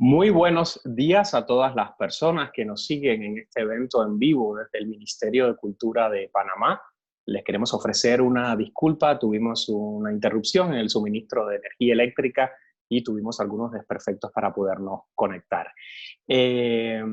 Muy buenos días a todas las personas que nos siguen en este evento en vivo desde el Ministerio de Cultura de Panamá. Les queremos ofrecer una disculpa, tuvimos una interrupción en el suministro de energía eléctrica y tuvimos algunos desperfectos para podernos conectar. Eh,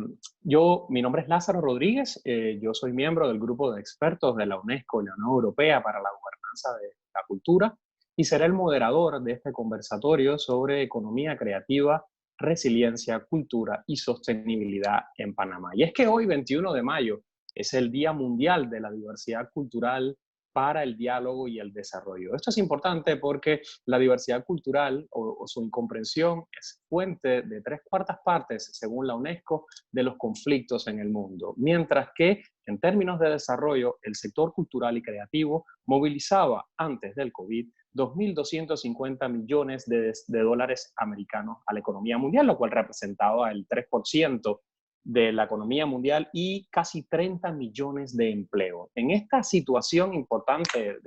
Mi nombre es Lázaro Rodríguez, yo soy miembro del grupo de expertos de la UNESCO y la Unión Europea para la Gobernanza de la Cultura y seré el moderador de este conversatorio sobre economía creativa, resiliencia, cultura y sostenibilidad en Panamá. Y es que hoy, 21 de mayo, es el Día Mundial de la Diversidad Cultural para el Diálogo y el Desarrollo. Esto es importante porque la diversidad cultural o su incomprensión es fuente de 3/4 partes, según la UNESCO, de los conflictos en el mundo, mientras que en términos de desarrollo, el sector cultural y creativo movilizaba antes del COVID 2.250 millones de dólares americanos a la economía mundial, lo cual representaba el 3% de la economía mundial y casi 30 millones de empleos. En esta situación importante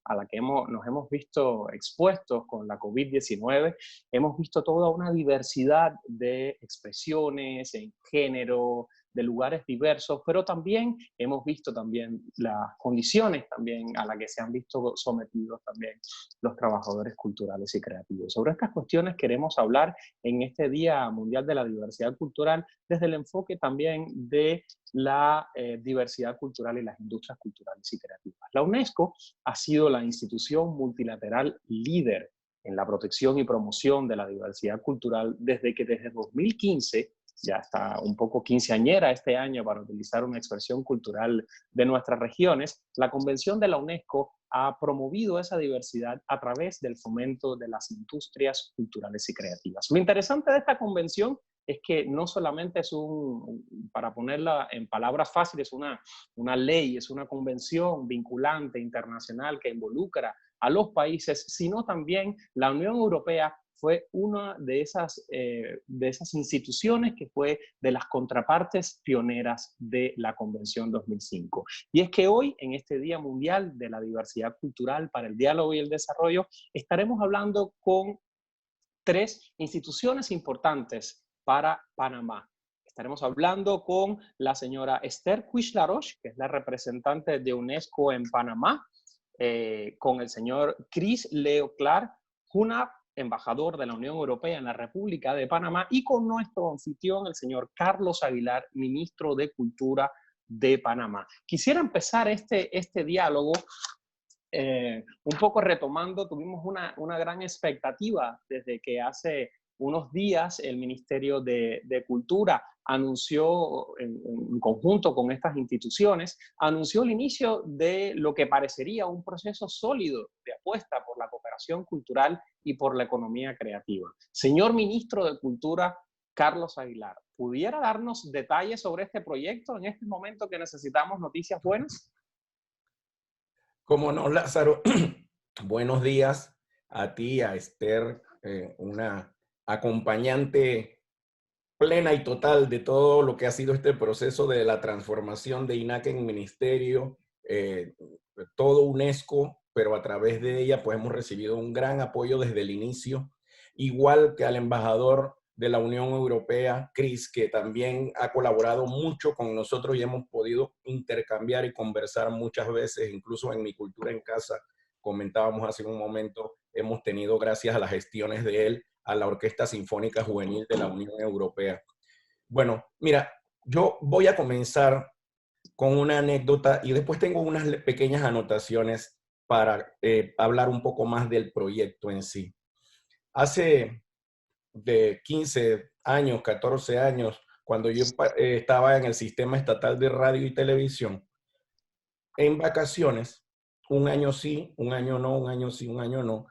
a la que nos hemos visto expuestos con la COVID-19, hemos visto toda una diversidad de expresiones en género, de lugares diversos, pero también hemos visto también las condiciones también a las que se han visto sometidos también los trabajadores culturales y creativos. Sobre estas cuestiones queremos hablar en este Día Mundial de la Diversidad Cultural desde el enfoque también de la diversidad cultural y las industrias culturales y creativas. La UNESCO ha sido la institución multilateral líder en la protección y promoción de la diversidad cultural desde 2015, ya está un poco quinceañera este año para utilizar una expresión cultural de nuestras regiones, la Convención de la UNESCO ha promovido esa diversidad a través del fomento de las industrias culturales y creativas. Lo interesante de esta convención es que no solamente es para ponerla en palabras fáciles, una ley, es una convención vinculante internacional que involucra a los países, sino también la Unión Europea fue una de esas instituciones que fue de las contrapartes pioneras de la Convención 2005. Y es que hoy, en este Día Mundial de la Diversidad Cultural para el Diálogo y el Desarrollo, estaremos hablando con 3 instituciones importantes para Panamá. Estaremos hablando con la señora Esther Cuix-Laroche, que es la representante de UNESCO en Panamá, con el señor Chris Leo Clark, una embajador de la Unión Europea en la República de Panamá, y con nuestro anfitrión, el señor Carlos Aguilar, ministro de Cultura de Panamá. Quisiera empezar este diálogo un poco retomando, tuvimos una gran expectativa desde que hace unos días el Ministerio de Cultura anunció, en conjunto con estas instituciones, anunció el inicio de lo que parecería un proceso sólido de apuesta por la cooperación cultural y por la economía creativa. Señor Ministro de Cultura, Carlos Aguilar, ¿pudiera darnos detalles sobre este proyecto en este momento que necesitamos noticias buenas? Cómo no, Lázaro. Buenos días a ti, a Esther, una acompañante plena y total de todo lo que ha sido este proceso de la transformación de INAC en ministerio, todo UNESCO, pero a través de ella pues hemos recibido un gran apoyo desde el inicio, igual que al embajador de la Unión Europea, Chris, que también ha colaborado mucho con nosotros y hemos podido intercambiar y conversar muchas veces, incluso en Mi Cultura en Casa, comentábamos hace un momento, hemos tenido, gracias a las gestiones de él, a la Orquesta Sinfónica Juvenil de la Unión Europea. Bueno, mira, yo voy a comenzar con una anécdota y después tengo unas pequeñas anotaciones para hablar un poco más del proyecto en sí. Hace de 15 años, 14 años, cuando yo estaba en el sistema estatal de radio y televisión, en vacaciones, un año sí, un año no, un año sí, un año no,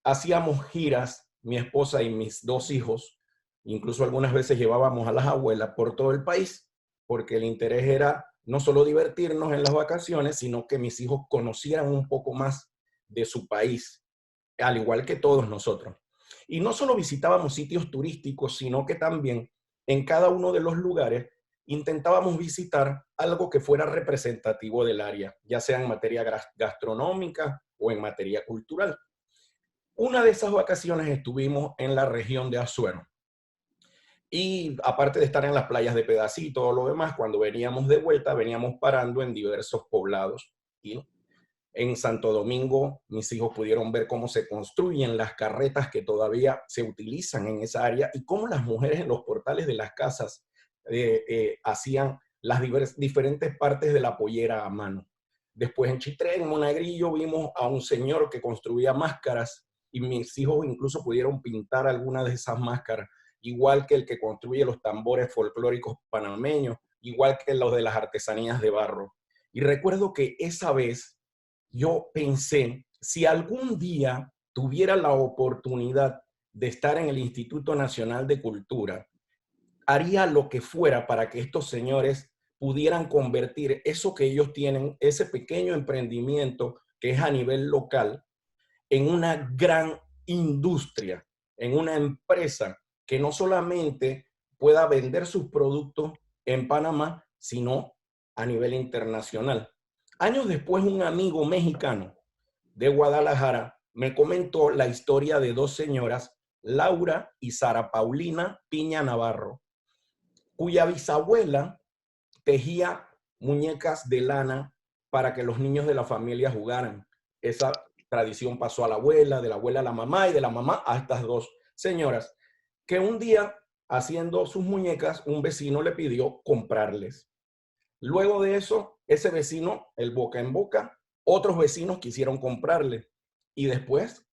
hacíamos giras, mi esposa y mis 2 hijos, incluso algunas veces llevábamos a las abuelas por todo el país, porque el interés era no solo divertirnos en las vacaciones, sino que mis hijos conocieran un poco más de su país, al igual que todos nosotros. Y no solo visitábamos sitios turísticos, sino que también en cada uno de los lugares intentábamos visitar algo que fuera representativo del área, ya sea en materia gastronómica o en materia cultural. Una de esas vacaciones estuvimos en la región de Azuero. Y aparte de estar en las playas de Pedací y todo lo demás, cuando veníamos de vuelta, veníamos parando en diversos poblados. Y en Santo Domingo, mis hijos pudieron ver cómo se construyen las carretas que todavía se utilizan en esa área y cómo las mujeres en los portales de las casas hacían las diferentes partes de la pollera a mano. Después en Chitré, en Monagrillo, vimos a un señor que construía máscaras y mis hijos incluso pudieron pintar algunas de esas máscaras, igual que el que construye los tambores folclóricos panameños, igual que los de las artesanías de barro. Y recuerdo que esa vez yo pensé, si algún día tuviera la oportunidad de estar en el Instituto Nacional de Cultura, haría lo que fuera para que estos señores pudieran convertir eso que ellos tienen, ese pequeño emprendimiento que es a nivel local, en una gran industria, en una empresa que no solamente pueda vender sus productos en Panamá, sino a nivel internacional. Años después, un amigo mexicano de Guadalajara me comentó la historia de dos señoras, Laura y Sara Paulina Piña Navarro, cuya bisabuela tejía muñecas de lana para que los niños de la familia jugaran. Esa tradición pasó a la abuela, de la abuela a la mamá y de la mamá a estas dos señoras, que un día, haciendo sus muñecas, un vecino le pidió comprarles. Luego de eso, ese vecino, el boca en boca, otros vecinos quisieron comprarle y después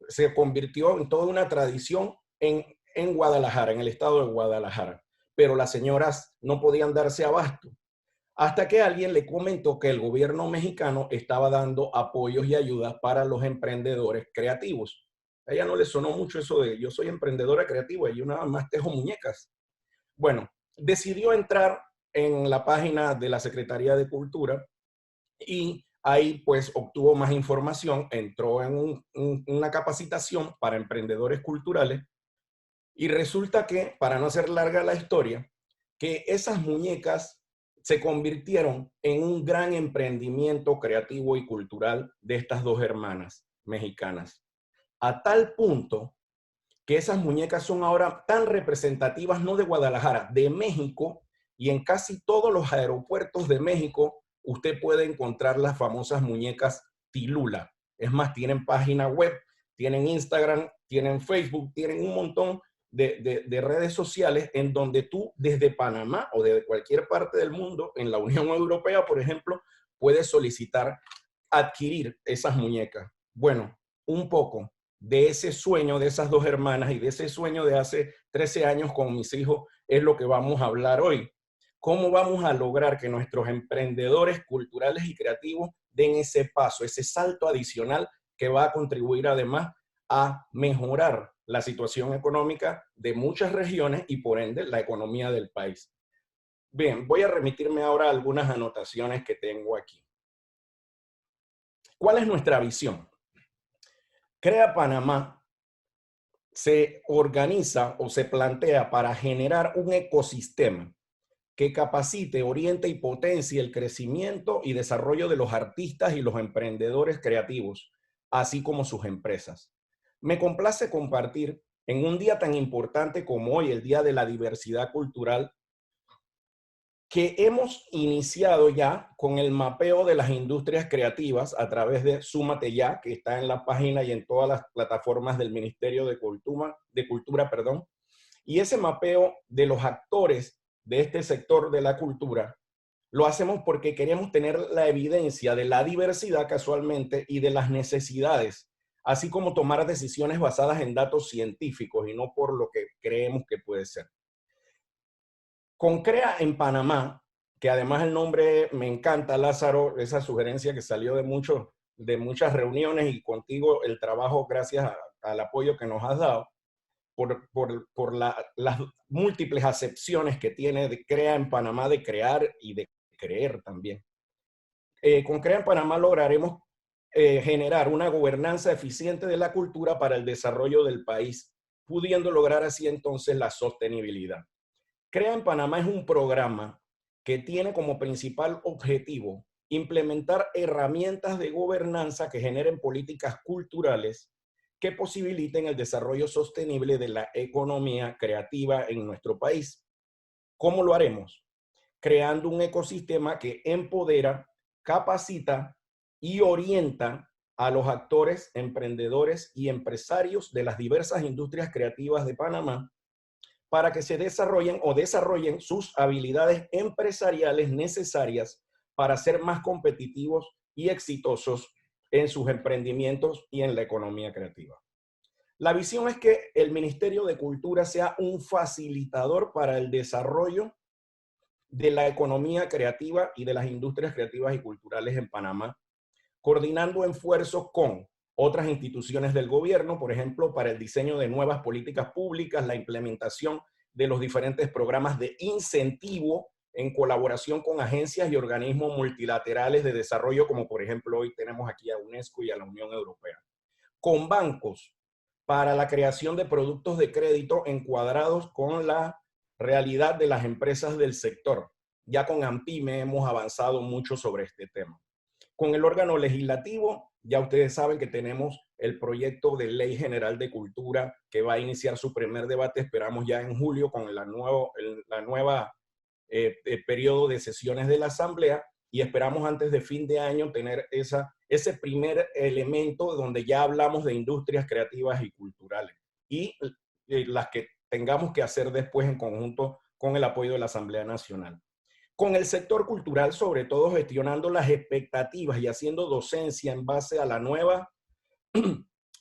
se convirtió en toda una tradición en Guadalajara, en el estado de Guadalajara. Pero las señoras no podían darse abasto hasta que alguien le comentó que el gobierno mexicano estaba dando apoyos y ayudas para los emprendedores creativos. A ella no le sonó mucho eso de yo soy emprendedora creativa y yo nada más tejo muñecas. Bueno, decidió entrar en la página de la Secretaría de Cultura y ahí pues obtuvo más información, entró en una capacitación para emprendedores culturales y resulta que, para no hacer larga la historia, que esas muñecas se convirtieron en un gran emprendimiento creativo y cultural de estas dos hermanas mexicanas. A tal punto que esas muñecas son ahora tan representativas, no de Guadalajara, de México, y en casi todos los aeropuertos de México usted puede encontrar las famosas muñecas Tilula. Es más, tienen página web, tienen Instagram, tienen Facebook, tienen un montón de redes sociales en donde tú desde Panamá o desde cualquier parte del mundo, en la Unión Europea, por ejemplo, puedes solicitar adquirir esas muñecas. Bueno, un poco de ese sueño de esas dos hermanas y de ese sueño de hace 13 años con mis hijos es lo que vamos a hablar hoy. ¿Cómo vamos a lograr que nuestros emprendedores culturales y creativos den ese paso, ese salto adicional que va a contribuir además a mejorar la situación económica de muchas regiones y por ende la economía del país? Bien, voy a remitirme ahora a algunas anotaciones que tengo aquí. ¿Cuál es nuestra visión? Crea Panamá se organiza o se plantea para generar un ecosistema que capacite, oriente y potencie el crecimiento y desarrollo de los artistas y los emprendedores creativos, así como sus empresas. Me complace compartir en un día tan importante como hoy, el Día de la Diversidad Cultural, que hemos iniciado ya con el mapeo de las industrias creativas a través de Súmate Ya, que está en la página y en todas las plataformas del Ministerio de Cultura, y ese mapeo de los actores de este sector de la cultura lo hacemos porque queremos tener la evidencia de la diversidad casualmente y de las necesidades, así como tomar decisiones basadas en datos científicos y no por lo que creemos que puede ser. Con Crea en Panamá, que además el nombre me encanta, Lázaro, esa sugerencia que salió de muchas reuniones y contigo el trabajo gracias al apoyo que nos has dado, por las múltiples acepciones que tiene de Crea en Panamá, de crear y de creer también. Con Crea en Panamá lograremos generar una gobernanza eficiente de la cultura para el desarrollo del país, pudiendo lograr así entonces la sostenibilidad. Crea en Panamá es un programa que tiene como principal objetivo implementar herramientas de gobernanza que generen políticas culturales que posibiliten el desarrollo sostenible de la economía creativa en nuestro país. ¿Cómo lo haremos? Creando un ecosistema que empodera, capacita y orienta a los actores, emprendedores y empresarios de las diversas industrias creativas de Panamá para que se desarrollen sus habilidades empresariales necesarias para ser más competitivos y exitosos en sus emprendimientos y en la economía creativa. La visión es que el Ministerio de Cultura sea un facilitador para el desarrollo de la economía creativa y de las industrias creativas y culturales en Panamá, coordinando esfuerzos con otras instituciones del gobierno, por ejemplo, para el diseño de nuevas políticas públicas, la implementación de los diferentes programas de incentivo en colaboración con agencias y organismos multilaterales de desarrollo, como por ejemplo hoy tenemos aquí a UNESCO y a la Unión Europea. Con bancos para la creación de productos de crédito encuadrados con la realidad de las empresas del sector. Ya con AMPIME hemos avanzado mucho sobre este tema. Con el órgano legislativo, ya ustedes saben que tenemos el proyecto de Ley General de Cultura que va a iniciar su primer debate, esperamos ya en julio con la nueva periodo de sesiones de la Asamblea, y esperamos antes de fin de año tener ese primer elemento donde ya hablamos de industrias creativas y culturales y las que tengamos que hacer después en conjunto con el apoyo de la Asamblea Nacional. Con el sector cultural, sobre todo gestionando las expectativas y haciendo docencia en base a la nueva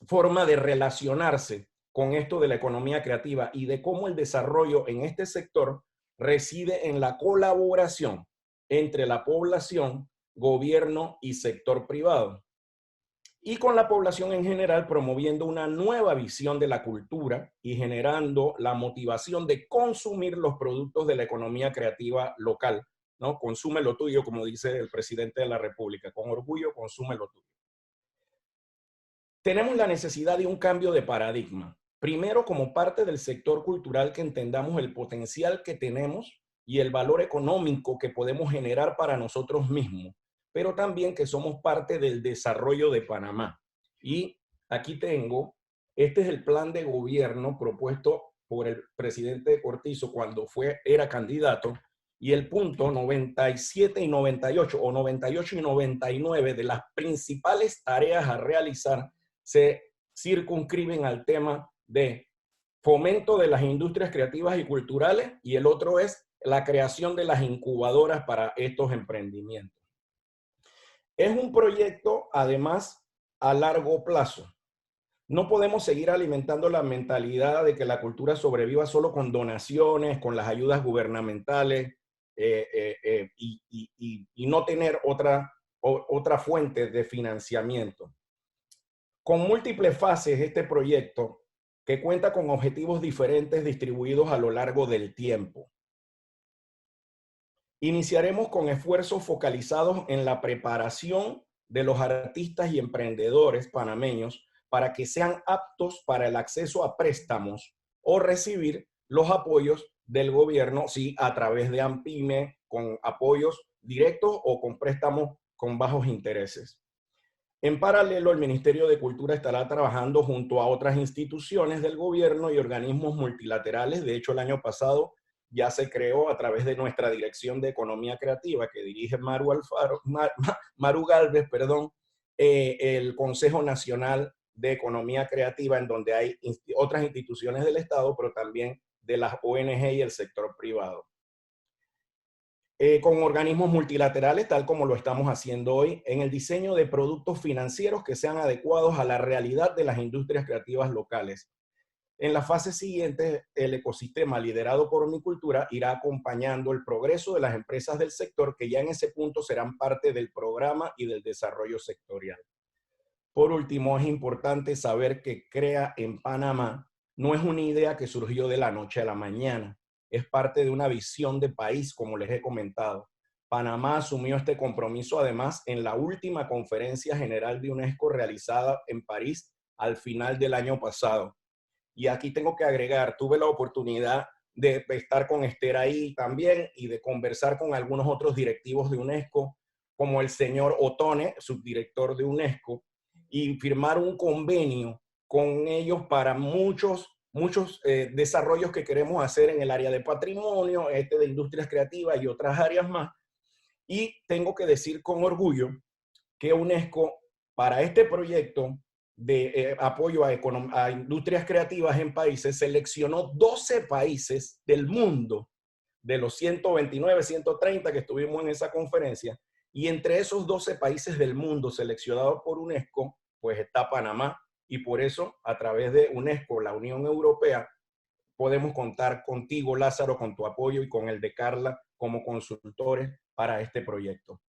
forma de relacionarse con esto de la economía creativa y de cómo el desarrollo en este sector reside en la colaboración entre la población, gobierno y sector privado. Y con la población en general promoviendo una nueva visión de la cultura y generando la motivación de consumir los productos de la economía creativa local, ¿no? Consume lo tuyo, como dice el presidente de la República, con orgullo consume lo tuyo. Tenemos la necesidad de un cambio de paradigma. Primero, como parte del sector cultural, que entendamos el potencial que tenemos y el valor económico que podemos generar para nosotros mismos, pero también que somos parte del desarrollo de Panamá. Y aquí este es el plan de gobierno propuesto por el presidente Cortizo cuando era candidato, y el punto 97 y 98, o 98 y 99 de las principales tareas a realizar se circunscriben al tema de fomento de las industrias creativas y culturales, y el otro es la creación de las incubadoras para estos emprendimientos. Es un proyecto, además, a largo plazo. No podemos seguir alimentando la mentalidad de que la cultura sobreviva solo con donaciones, con las ayudas gubernamentales y no tener otra fuente de financiamiento. Con múltiples fases, este proyecto, que cuenta con objetivos diferentes distribuidos a lo largo del tiempo. Iniciaremos con esfuerzos focalizados en la preparación de los artistas y emprendedores panameños para que sean aptos para el acceso a préstamos o recibir los apoyos del gobierno, sí, a través de AMPIME, con apoyos directos o con préstamos con bajos intereses. En paralelo, el Ministerio de Cultura estará trabajando junto a otras instituciones del gobierno y organismos multilaterales. De hecho, el año pasado ya se creó a través de nuestra Dirección de Economía Creativa, que dirige Maru Galvez, el Consejo Nacional de Economía Creativa, en donde hay otras instituciones del Estado, pero también de las ONG y el sector privado. Con organismos multilaterales, tal como lo estamos haciendo hoy, en el diseño de productos financieros que sean adecuados a la realidad de las industrias creativas locales. En la fase siguiente, el ecosistema liderado por Omnicultura irá acompañando el progreso de las empresas del sector, que ya en ese punto serán parte del programa y del desarrollo sectorial. Por último, es importante saber que Crea en Panamá no es una idea que surgió de la noche a la mañana. Es parte de una visión de país, como les he comentado. Panamá asumió este compromiso además en la última conferencia general de UNESCO realizada en París al final del año pasado. Y aquí tengo que agregar, tuve la oportunidad de estar con Esther ahí también y de conversar con algunos otros directivos de UNESCO, como el señor Otone, subdirector de UNESCO, y firmar un convenio con ellos para muchos desarrollos que queremos hacer en el área de patrimonio, de industrias creativas y otras áreas más. Y tengo que decir con orgullo que UNESCO, para este proyecto de apoyo a industrias creativas en países, seleccionó 12 países del mundo, de los 129, 130 que estuvimos en esa conferencia, y entre esos 12 países del mundo seleccionados por UNESCO, pues está Panamá, y por eso, a través de UNESCO, la Unión Europea, podemos contar contigo, Lázaro, con tu apoyo y con el de Carla como consultores para este proyecto.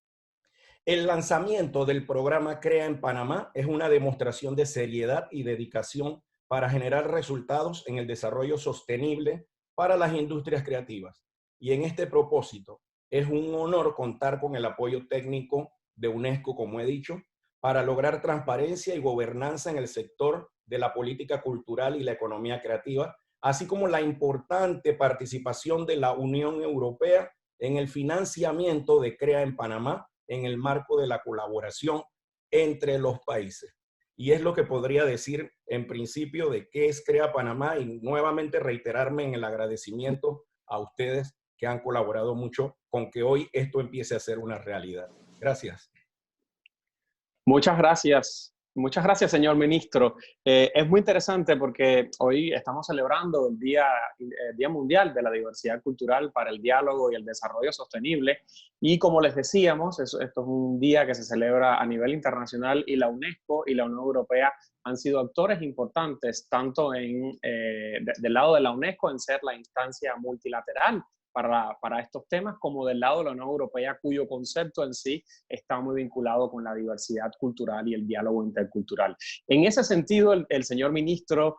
El lanzamiento del programa CREA en Panamá es una demostración de seriedad y dedicación para generar resultados en el desarrollo sostenible para las industrias creativas. Y en este propósito, es un honor contar con el apoyo técnico de UNESCO, como he dicho, para lograr transparencia y gobernanza en el sector de la política cultural y la economía creativa, así como la importante participación de la Unión Europea en el financiamiento de CREA en Panamá en el marco de la colaboración entre los países. Y es lo que podría decir en principio de qué es CREA Panamá, y nuevamente reiterarme en el agradecimiento a ustedes que han colaborado mucho con que hoy esto empiece a ser una realidad. Gracias. Muchas gracias, señor ministro. Es muy interesante porque hoy estamos celebrando el Día Mundial de la Diversidad Cultural para el Diálogo y el Desarrollo Sostenible. Y como les decíamos, esto es un día que se celebra a nivel internacional, y la UNESCO y la Unión Europea han sido actores importantes, tanto del lado de la UNESCO en ser la instancia multilateral para estos temas, como del lado de la Unión Europea, cuyo concepto en sí está muy vinculado con la diversidad cultural y el diálogo intercultural. En ese sentido, el señor ministro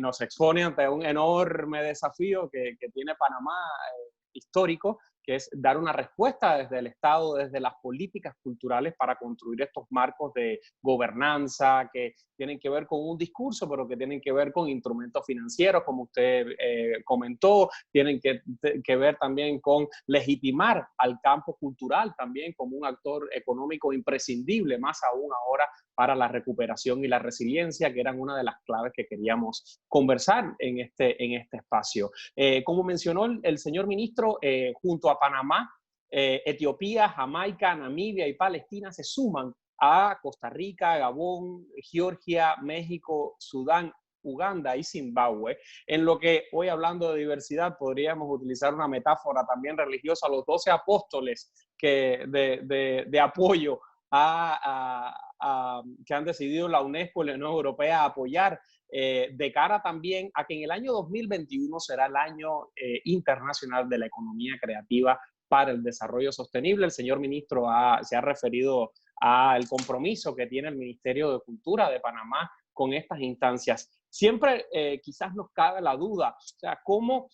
nos expone ante un enorme desafío que tiene Panamá histórico, que es dar una respuesta desde el Estado, desde las políticas culturales, para construir estos marcos de gobernanza que tienen que ver con un discurso, pero que tienen que ver con instrumentos financieros, como usted comentó, tienen que ver también con legitimar al campo cultural también como un actor económico imprescindible, más aún ahora para la recuperación y la resiliencia, que eran una de las claves que queríamos conversar en este espacio. Como mencionó el señor ministro, junto a Panamá, Etiopía, Jamaica, Namibia y Palestina se suman a Costa Rica, Gabón, Georgia, México, Sudán, Uganda y Zimbabue, en lo que hoy, hablando de diversidad, podríamos utilizar una metáfora también religiosa, los 12 apóstoles de apoyo que han decidido la UNESCO y la Unión Europea apoyar, de cara también a que en el año 2021 será el año internacional de la economía creativa para el desarrollo sostenible. El señor ministro se ha referido al compromiso que tiene el Ministerio de Cultura de Panamá con estas instancias. Siempre quizás nos cabe la duda, o sea, cómo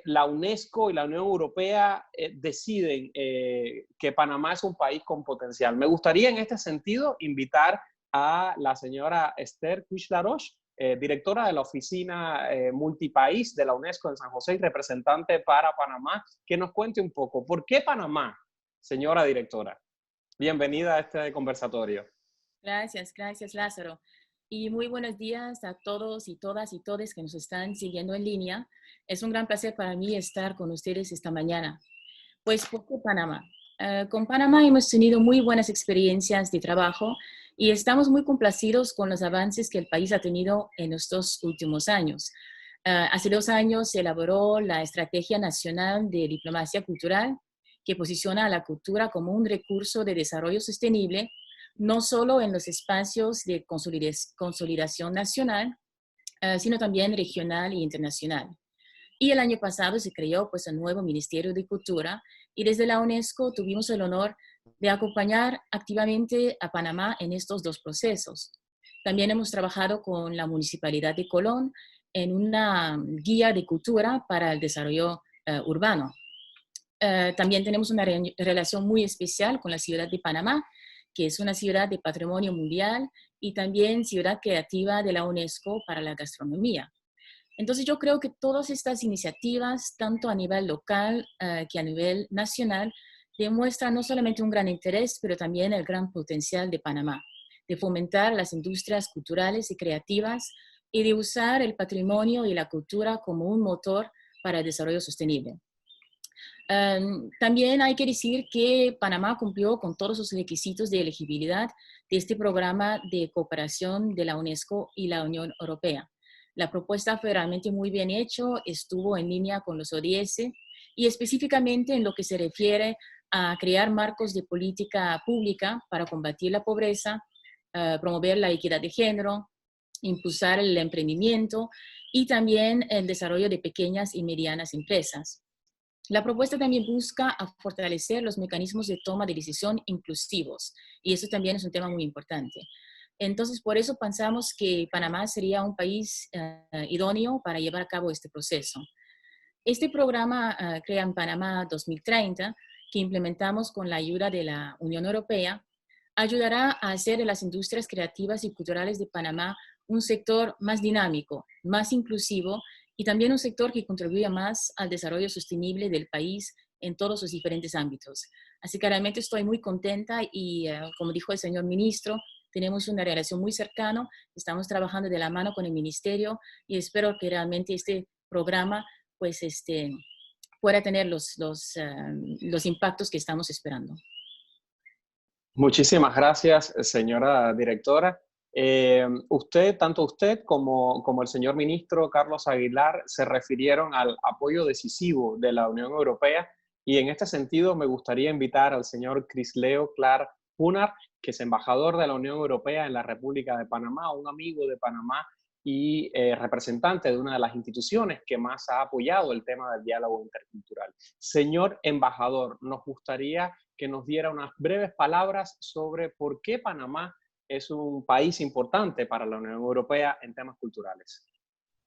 la UNESCO y la Unión Europea deciden que Panamá es un país con potencial. Me gustaría en este sentido invitar a la señora Esther Cuix-Laroche, directora de la oficina multipaís de la UNESCO en San José y representante para Panamá, que nos cuente un poco, ¿por qué Panamá, señora directora? Bienvenida a este conversatorio. Gracias, Lázaro. Y muy buenos días a todos y todas y todes que nos están siguiendo en línea. Es un gran placer para mí estar con ustedes esta mañana. Pues, ¿por qué Panamá? Con Panamá hemos tenido muy buenas experiencias de trabajo y estamos muy complacidos con los avances que el país ha tenido en estos últimos años. Hace 2 años se elaboró la Estrategia Nacional de Diplomacia Cultural, que posiciona a la cultura como un recurso de desarrollo sostenible, no solo en los espacios de consolidación nacional, sino también regional e internacional. Y el año pasado se creó pues, el nuevo Ministerio de Cultura, y desde la UNESCO tuvimos el honor de acompañar activamente a Panamá en estos 2 procesos. También hemos trabajado con la Municipalidad de Colón en una guía de cultura para el desarrollo urbano. También tenemos una relación muy especial con la ciudad de Panamá, que es una ciudad de patrimonio mundial y también ciudad creativa de la UNESCO para la gastronomía. Entonces yo creo que todas estas iniciativas, tanto a nivel local que a nivel nacional, demuestran no solamente un gran interés, pero también el gran potencial de Panamá. de fomentar las industrias culturales y creativas y de usar el patrimonio y la cultura como un motor para el desarrollo sostenible. También hay que decir que Panamá cumplió con todos los requisitos de elegibilidad de este programa de cooperación de la UNESCO y la Unión Europea. La propuesta fue realmente muy bien hecho, estuvo en línea con los ODS y específicamente en lo que se refiere a crear marcos de política pública para combatir la pobreza, promover la equidad de género, impulsar el emprendimiento y también el desarrollo de pequeñas y medianas empresas. La propuesta también busca a fortalecer los mecanismos de toma de decisión inclusivos, y eso también es un tema muy importante. Entonces, por eso pensamos que Panamá sería un país idóneo para llevar a cabo este proceso. Este programa Crea en Panamá 2030, que implementamos con la ayuda de la Unión Europea, ayudará a hacer de las industrias creativas y culturales de Panamá un sector más dinámico, más inclusivo y también un sector que contribuya más al desarrollo sostenible del país en todos sus diferentes ámbitos. Así que realmente estoy muy contenta y, como dijo el señor ministro, tenemos una relación muy cercana, estamos trabajando de la mano con el ministerio y espero que realmente este programa pues, pueda tener los impactos que estamos esperando. Muchísimas gracias, señora directora. Tanto usted como el señor ministro Carlos Aguilar se refirieron al apoyo decisivo de la Unión Europea y en este sentido me gustaría invitar al señor Crisleo Clark Hunar, que es embajador de la Unión Europea en la República de Panamá, un amigo de Panamá y representante de una de las instituciones que más ha apoyado el tema del diálogo intercultural. Señor embajador, nos gustaría que nos diera unas breves palabras sobre por qué Panamá es un país importante para la Unión Europea en temas culturales.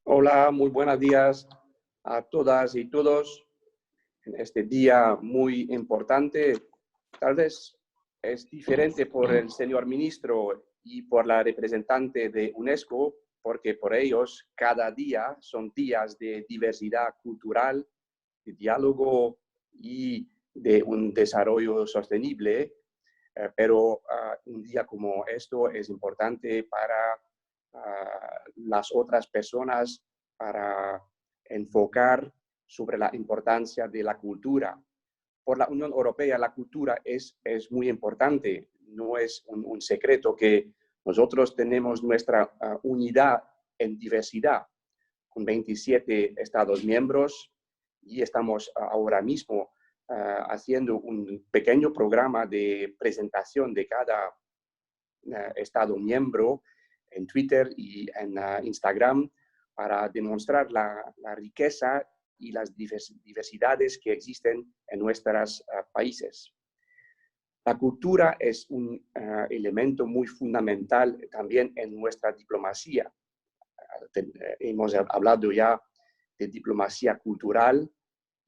Hola, muy buenos días a todas y todos en este día muy importante. Tal vez es diferente por el señor ministro y por la representante de UNESCO, porque por ellos cada día son días de diversidad cultural, de diálogo y de un desarrollo sostenible. Pero un día como esto es importante para las otras personas, para enfocar sobre la importancia de la cultura. Por la Unión Europea, la cultura es muy importante. No es un secreto que nosotros tenemos nuestra unidad en diversidad, con 27 Estados miembros, y estamos ahora mismo haciendo un pequeño programa de presentación de cada Estado miembro en Twitter y en Instagram para demostrar la riqueza y las diversidades que existen en nuestros países. La cultura es un elemento muy fundamental también en nuestra diplomacia. Hemos hablado ya de diplomacia cultural,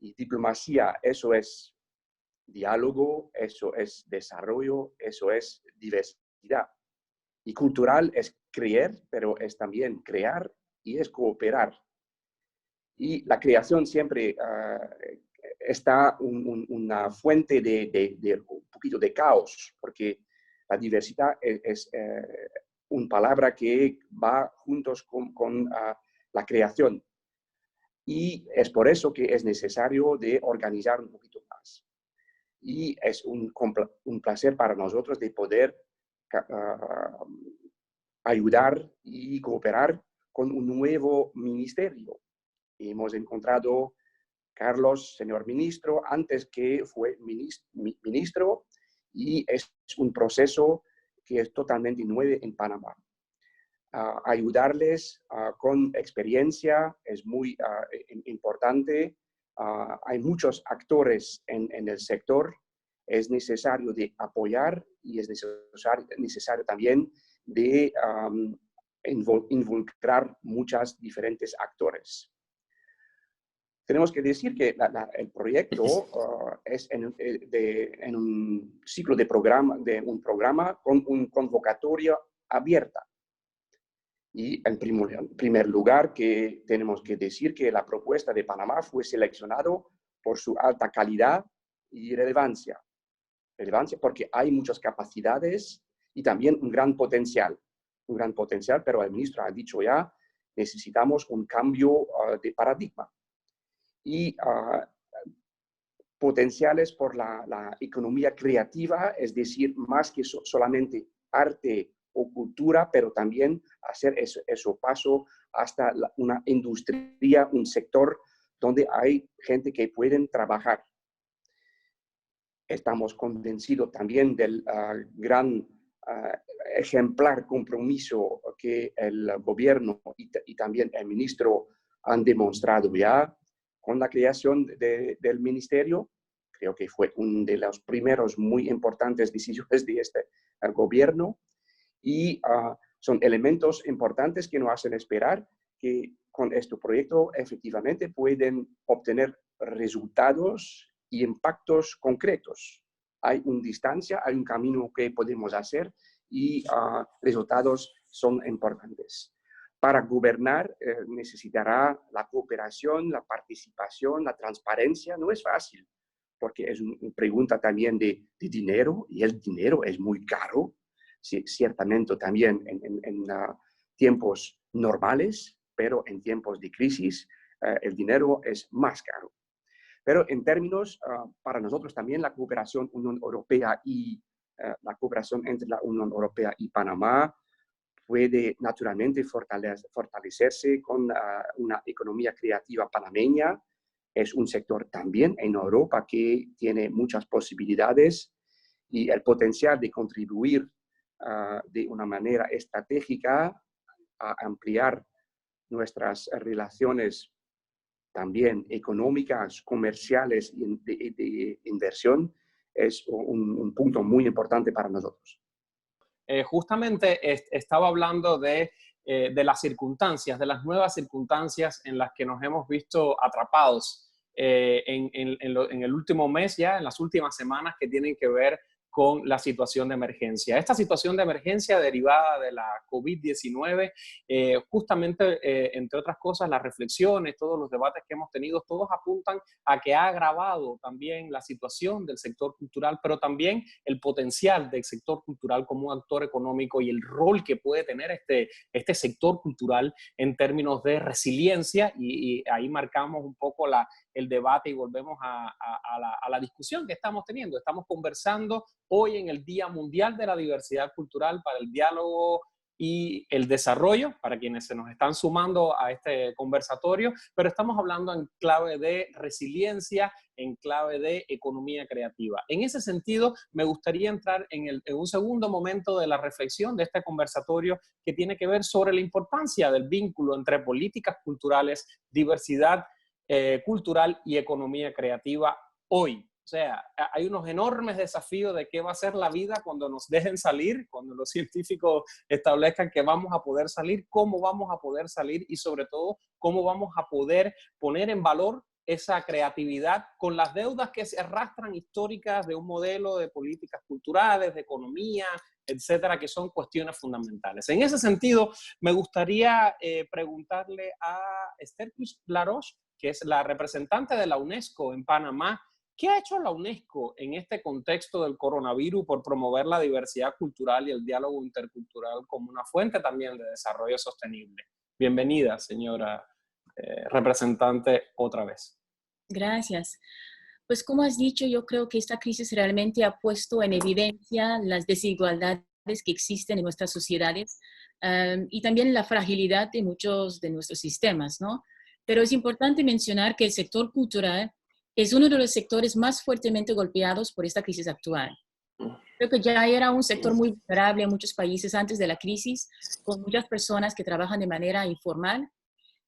y diplomacia, eso es diálogo, eso es desarrollo, eso es diversidad. Y cultural es creer, pero es también crear y es cooperar. Y la creación siempre está una fuente de un poquito de caos, porque la diversidad es una palabra que va juntos con la creación. Y es por eso que es necesario de organizar un poquito más. Y es un placer para nosotros de poder ayudar y cooperar con un nuevo ministerio. Hemos encontrado Carlos, señor ministro, antes que fue ministro, y es un proceso que es totalmente nuevo en Panamá. Ayudarles con experiencia es muy importante. Hay muchos actores en el sector. Es necesario de apoyar y es necesario también de involucrar muchos diferentes actores. Tenemos que decir que el proyecto es en un ciclo de un programa con una convocatoria abierta. Y en primer lugar, que tenemos que decir que la propuesta de Panamá fue seleccionado por su alta calidad y relevancia. Relevancia porque hay muchas capacidades y también un gran potencial, pero el ministro ha dicho ya, necesitamos un cambio de paradigma. Y potenciales por la economía creativa, es decir, más que solamente arte o cultura, pero también hacer eso paso hasta una industria, un sector donde hay gente que pueden trabajar. Estamos convencidos también del gran ejemplar compromiso que el gobierno y también el ministro han demostrado ya con la creación del ministerio. Creo que fue uno de los primeros muy importantes decisiones de este gobierno y son elementos importantes que nos hacen esperar que con este proyecto efectivamente pueden obtener resultados y impactos concretos. Hay una distancia, hay un camino que podemos hacer y resultados son importantes. Para gobernar necesitará la cooperación, la participación, la transparencia. No es fácil, porque es una pregunta también de dinero, y el dinero es muy caro, sí, ciertamente también en tiempos normales, pero en tiempos de crisis el dinero es más caro. Pero en términos, para nosotros también la cooperación Unión Europea y la cooperación entre la Unión Europea y Panamá puede naturalmente fortalecerse con una economía creativa panameña. Es un sector también en Europa que tiene muchas posibilidades y el potencial de contribuir de una manera estratégica a ampliar nuestras relaciones también económicas, comerciales y de inversión es un punto muy importante para nosotros. Justamente estaba hablando de las circunstancias, de las nuevas circunstancias en las que nos hemos visto atrapados en el último mes ya, en las últimas semanas, que tienen que ver con la situación de emergencia. Esta situación de emergencia derivada de la COVID-19, justamente, entre otras cosas, las reflexiones, todos los debates que hemos tenido, todos apuntan a que ha agravado también la situación del sector cultural, pero también el potencial del sector cultural como un actor económico y el rol que puede tener este sector cultural en términos de resiliencia, y ahí marcamos un poco el debate y volvemos a la discusión que estamos teniendo. Estamos conversando hoy en el Día Mundial de la Diversidad Cultural para el Diálogo y el Desarrollo, para quienes se nos están sumando a este conversatorio, pero estamos hablando en clave de resiliencia, en clave de economía creativa. En ese sentido, me gustaría entrar en un segundo momento de la reflexión de este conversatorio que tiene que ver sobre la importancia del vínculo entre políticas culturales, diversidad cultural y economía creativa hoy. O sea, hay unos enormes desafíos de qué va a ser la vida cuando nos dejen salir, cuando los científicos establezcan que vamos a poder salir, cómo vamos a poder salir y sobre todo cómo vamos a poder poner en valor esa creatividad con las deudas que se arrastran históricas de un modelo de políticas culturales, de economía, etcétera, que son cuestiones fundamentales. En ese sentido, me gustaría preguntarle a Esther Puig-Laroche, que es la representante de la UNESCO en Panamá. ¿Qué ha hecho la UNESCO en este contexto del coronavirus por promover la diversidad cultural y el diálogo intercultural como una fuente también de desarrollo sostenible? Bienvenida, señora representante, otra vez. Gracias. Pues como has dicho, yo creo que esta crisis realmente ha puesto en evidencia las desigualdades que existen en nuestras sociedades y también la fragilidad de muchos de nuestros sistemas, ¿no? Pero es importante mencionar que el sector cultural es uno de los sectores más fuertemente golpeados por esta crisis actual. Creo que ya era un sector muy vulnerable en muchos países antes de la crisis, con muchas personas que trabajan de manera informal,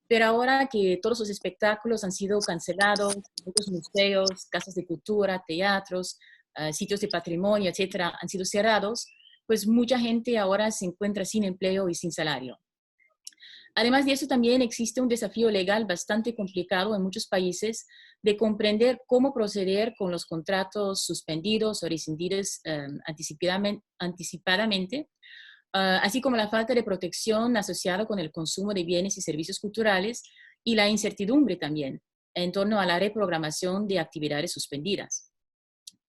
pero ahora que todos los espectáculos han sido cancelados, muchos museos, casas de cultura, teatros, sitios de patrimonio, etcétera, han sido cerrados, pues mucha gente ahora se encuentra sin empleo y sin salario. Además de eso, también existe un desafío legal bastante complicado en muchos países de comprender cómo proceder con los contratos suspendidos o rescindidos anticipadamente, así como la falta de protección asociada con el consumo de bienes y servicios culturales y la incertidumbre también en torno a la reprogramación de actividades suspendidas.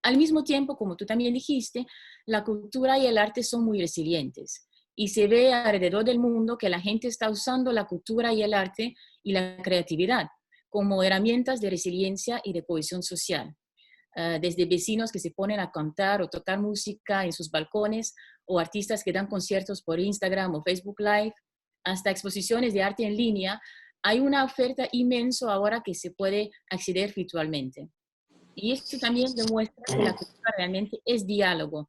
Al mismo tiempo, como tú también dijiste, la cultura y el arte son muy resilientes y se ve alrededor del mundo que la gente está usando la cultura y el arte y la creatividad como herramientas de resiliencia y de cohesión social. Desde vecinos que se ponen a cantar o tocar música en sus balcones, o artistas que dan conciertos por Instagram o Facebook Live, hasta exposiciones de arte en línea, hay una oferta inmensa ahora que se puede acceder virtualmente. Y esto también demuestra que la cultura realmente es diálogo,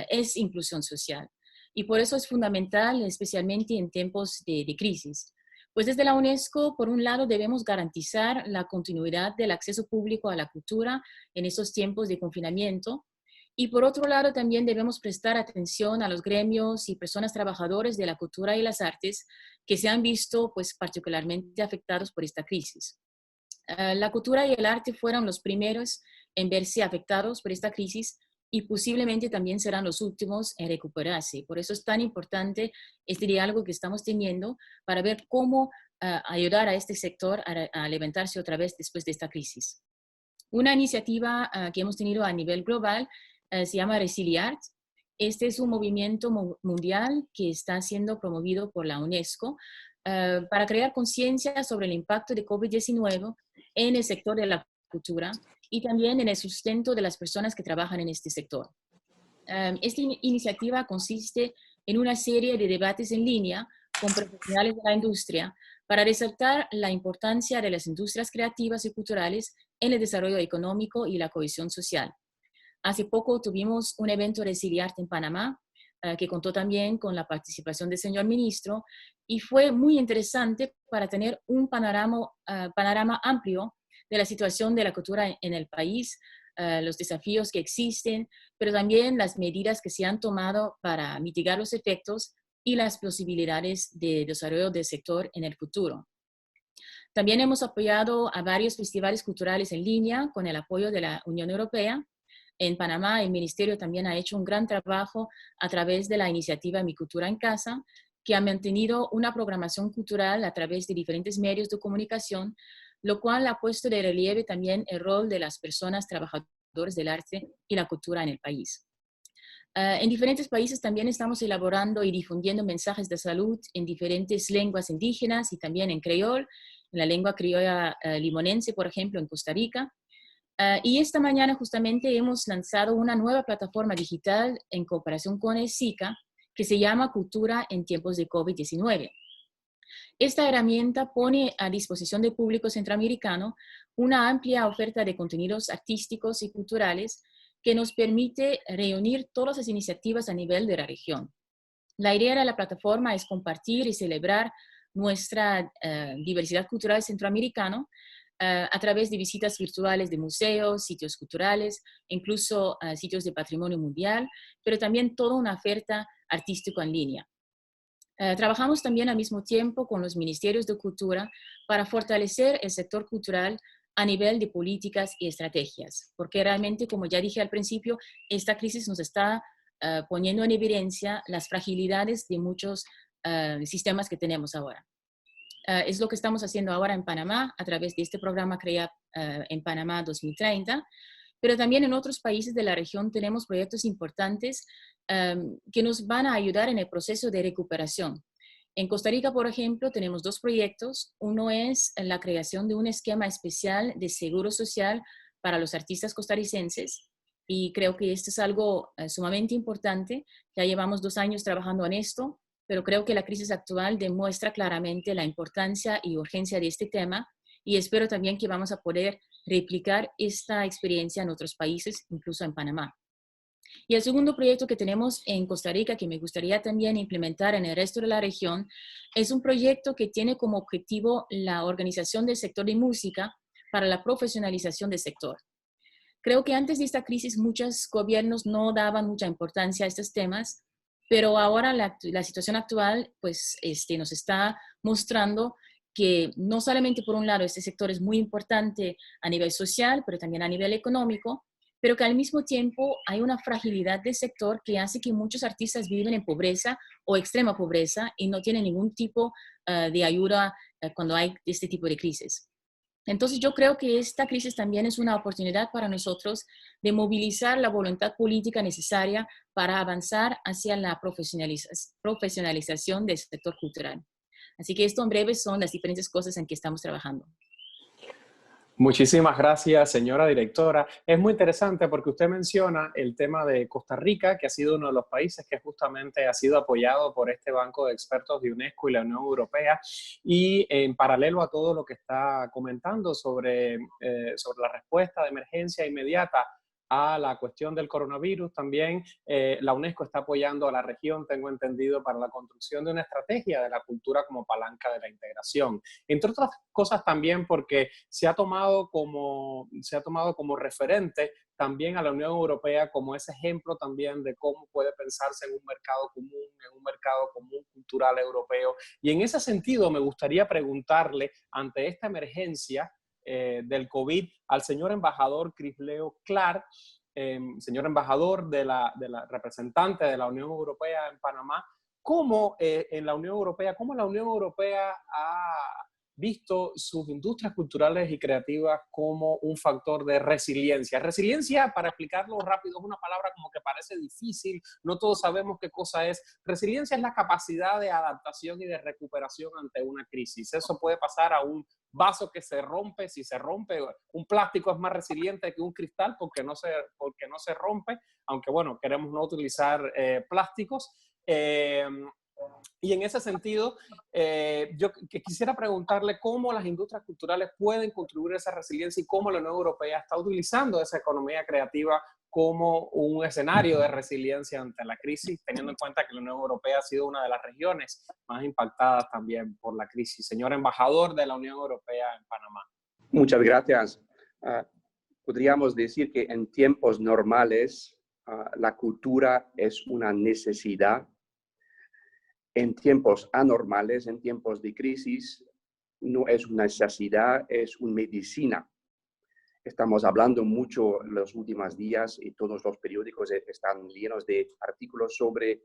es inclusión social. Y por eso es fundamental, especialmente en tiempos de crisis. Pues desde la UNESCO, por un lado, debemos garantizar la continuidad del acceso público a la cultura en estos tiempos de confinamiento. Y por otro lado, también debemos prestar atención a los gremios y personas trabajadores de la cultura y las artes que se han visto pues, particularmente afectados por esta crisis. La cultura y el arte fueron los primeros en verse afectados por esta crisis y posiblemente también serán los últimos en recuperarse. Por eso es tan importante este diálogo que estamos teniendo para ver cómo ayudar a este sector a levantarse otra vez después de esta crisis. Una iniciativa que hemos tenido a nivel global se llama Resiliart. Este es un movimiento mundial que está siendo promovido por la UNESCO para crear conciencia sobre el impacto de COVID-19 en el sector de la cultura y también en el sustento de las personas que trabajan en este sector. Esta iniciativa consiste en una serie de debates en línea con profesionales de la industria para resaltar la importancia de las industrias creativas y culturales en el desarrollo económico y la cohesión social. Hace poco tuvimos un evento de Resiliart en Panamá, que contó también con la participación del señor ministro, y fue muy interesante para tener un panorama amplio de la situación de la cultura en el país, los desafíos que existen, pero también las medidas que se han tomado para mitigar los efectos y las posibilidades de desarrollo del sector en el futuro. También hemos apoyado a varios festivales culturales en línea con el apoyo de la Unión Europea. En Panamá, el Ministerio también ha hecho un gran trabajo a través de la iniciativa Mi Cultura en Casa, que ha mantenido una programación cultural a través de diferentes medios de comunicación, lo cual ha puesto de relieve también el rol de las personas trabajadoras del arte y la cultura en el país. En diferentes países también estamos elaborando y difundiendo mensajes de salud en diferentes lenguas indígenas y también en creol, en la lengua criolla limonense, por ejemplo, en Costa Rica. Y esta mañana justamente hemos lanzado una nueva plataforma digital en cooperación con el SICA que se llama Cultura en tiempos de COVID-19. Esta herramienta pone a disposición del público centroamericano una amplia oferta de contenidos artísticos y culturales que nos permite reunir todas las iniciativas a nivel de la región. La idea de la plataforma es compartir y celebrar nuestra diversidad cultural centroamericana a través de visitas virtuales de museos, sitios culturales, incluso sitios de patrimonio mundial, pero también toda una oferta artística en línea. Trabajamos también al mismo tiempo con los ministerios de cultura para fortalecer el sector cultural a nivel de políticas y estrategias, porque realmente, como ya dije al principio, esta crisis nos está poniendo en evidencia las fragilidades de muchos sistemas que tenemos ahora. Es lo que estamos haciendo ahora en Panamá a través de este programa CREA en Panamá 2030, pero también en otros países de la región tenemos proyectos importantes que nos van a ayudar en el proceso de recuperación. En Costa Rica, por ejemplo, tenemos dos proyectos. Uno es la creación de un esquema especial de seguro social para los artistas costarricenses, y creo que esto es algo sumamente importante. Ya llevamos 2 años trabajando en esto, pero creo que la crisis actual demuestra claramente la importancia y urgencia de este tema, y espero también que vamos a poder replicar esta experiencia en otros países, incluso en Panamá. Y el segundo proyecto que tenemos en Costa Rica, que me gustaría también implementar en el resto de la región, es un proyecto que tiene como objetivo la organización del sector de música para la profesionalización del sector. Creo que antes de esta crisis muchos gobiernos no daban mucha importancia a estos temas, pero ahora la situación actual pues, nos está mostrando que no solamente por un lado este sector es muy importante a nivel social, pero también a nivel económico, pero que al mismo tiempo hay una fragilidad del sector que hace que muchos artistas viven en pobreza o extrema pobreza y no tienen ningún tipo de ayuda cuando hay este tipo de crisis. Entonces yo creo que esta crisis también es una oportunidad para nosotros de movilizar la voluntad política necesaria para avanzar hacia la profesionalización del sector cultural. Así que esto en breve son las diferentes cosas en que estamos trabajando. Muchísimas gracias, señora directora. Es muy interesante porque usted menciona el tema de Costa Rica, que ha sido uno de los países que justamente ha sido apoyado por este banco de expertos de UNESCO y la Unión Europea, y en paralelo a todo lo que está comentando sobre la respuesta de emergencia inmediata a la cuestión del coronavirus, también la UNESCO está apoyando a la región, tengo entendido, para la construcción de una estrategia de la cultura como palanca de la integración. Entre otras cosas también porque se ha tomado como referente también a la Unión Europea como ese ejemplo también de cómo puede pensarse en un mercado común cultural europeo. Y en ese sentido me gustaría preguntarle, ante esta emergencia del COVID, al señor embajador Crisleo Clark, señor embajador de la representante de la Unión Europea en Panamá, ¿cómo la Unión Europea ha visto sus industrias culturales y creativas como un factor de resiliencia? Resiliencia, para explicarlo rápido, es una palabra como que parece difícil, no todos sabemos qué cosa es. Resiliencia es la capacidad de adaptación y de recuperación ante una crisis. Eso puede pasar a un vaso que se rompe. Si se rompe, un plástico es más resiliente que un cristal porque no se rompe, aunque bueno, queremos no utilizar plásticos. Y en ese sentido, yo quisiera preguntarle cómo las industrias culturales pueden contribuir a esa resiliencia y cómo la Unión Europea está utilizando esa economía creativa como un escenario de resiliencia ante la crisis, teniendo en cuenta que la Unión Europea ha sido una de las regiones más impactadas también por la crisis. Señor embajador de la Unión Europea en Panamá. Muchas gracias. Podríamos decir que en tiempos normales la cultura es una necesidad. En tiempos anormales, en tiempos de crisis, no es una necesidad, es una medicina. Estamos hablando mucho en los últimos días y todos los periódicos están llenos de artículos sobre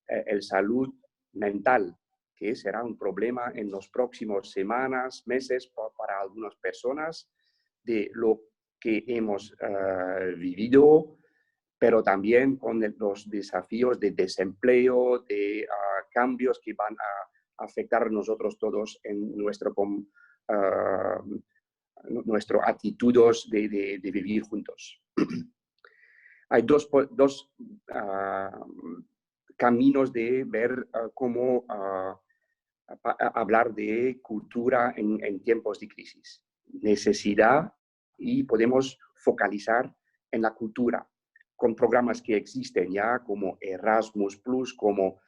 el salud mental, que será un problema en las próximas semanas, meses para algunas personas de lo que hemos vivido, pero también con los desafíos de desempleo, de cambios que van a afectar a nosotros todos en nuestras actitudes de vivir juntos. Hay dos caminos de ver cómo hablar de cultura en tiempos de crisis. Necesidad, y podemos focalizar en la cultura con programas que existen ya como Erasmus+, como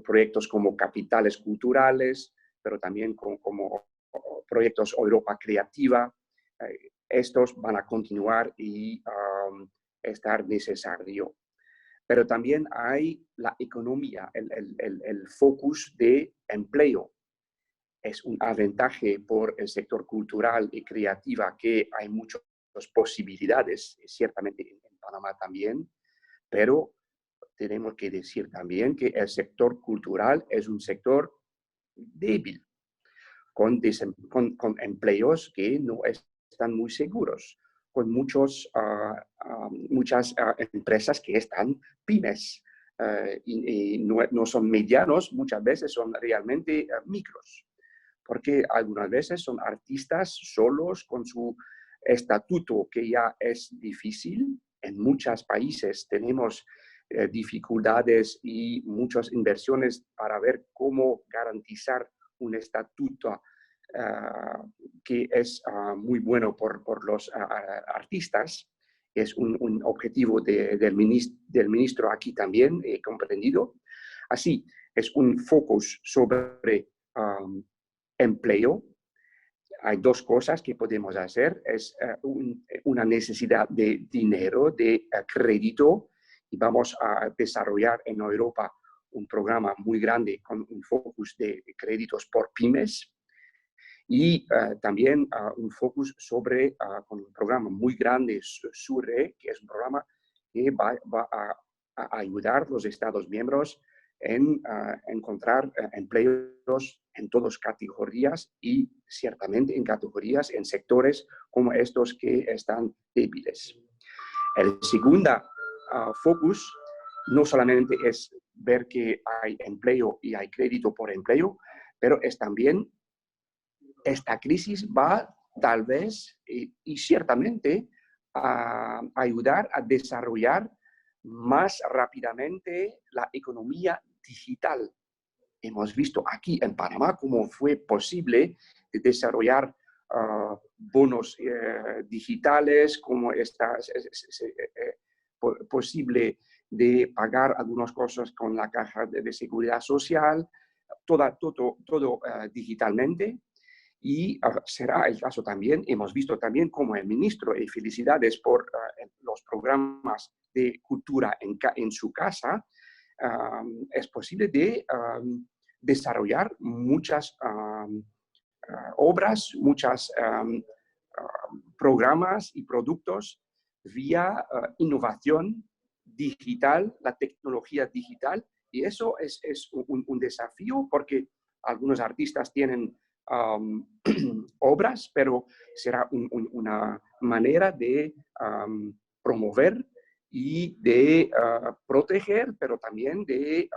proyectos como Capitales Culturales, pero también como proyectos Europa Creativa. Estos van a continuar y estar necesario. Pero también hay la economía, el focus de empleo. Es un aventaje por el sector cultural y creativa que hay muchas posibilidades, ciertamente en Panamá también, pero tenemos que decir también que el sector cultural es un sector débil, con empleos que no están muy seguros, con muchas empresas que están pymes y no son medianos, muchas veces son realmente micros, porque algunas veces son artistas solos con su estatuto que ya es difícil. En muchos países tenemos dificultades y muchas inversiones para ver cómo garantizar un estatuto que es muy bueno por los artistas. Es un objetivo del ministro aquí también, comprendido. Así, es un focus sobre empleo. Hay dos cosas que podemos hacer. Es una necesidad de dinero, de crédito, y vamos a desarrollar en Europa un programa muy grande con un focus de créditos por pymes y también un focus sobre con un programa muy grande, SURE, que es un programa que va a ayudar a los Estados miembros en encontrar empleos en todas categorías y ciertamente en categorías, en sectores como estos que están débiles. El segundo focus no solamente es ver que hay empleo y hay crédito por empleo, pero es también esta crisis va tal vez y ciertamente a ayudar a desarrollar más rápidamente la economía digital. Hemos visto aquí en Panamá cómo fue posible desarrollar bonos digitales, cómo es posible de pagar algunas cosas con la caja de seguridad social, todo digitalmente. Y será el caso también, hemos visto también como el ministro, y felicidades por los programas de cultura en su casa, es posible de desarrollar muchas obras, muchos programas y productos vía innovación digital, la tecnología digital. Y eso es un desafío porque algunos artistas tienen obras, pero será una manera de promover y de proteger, pero también de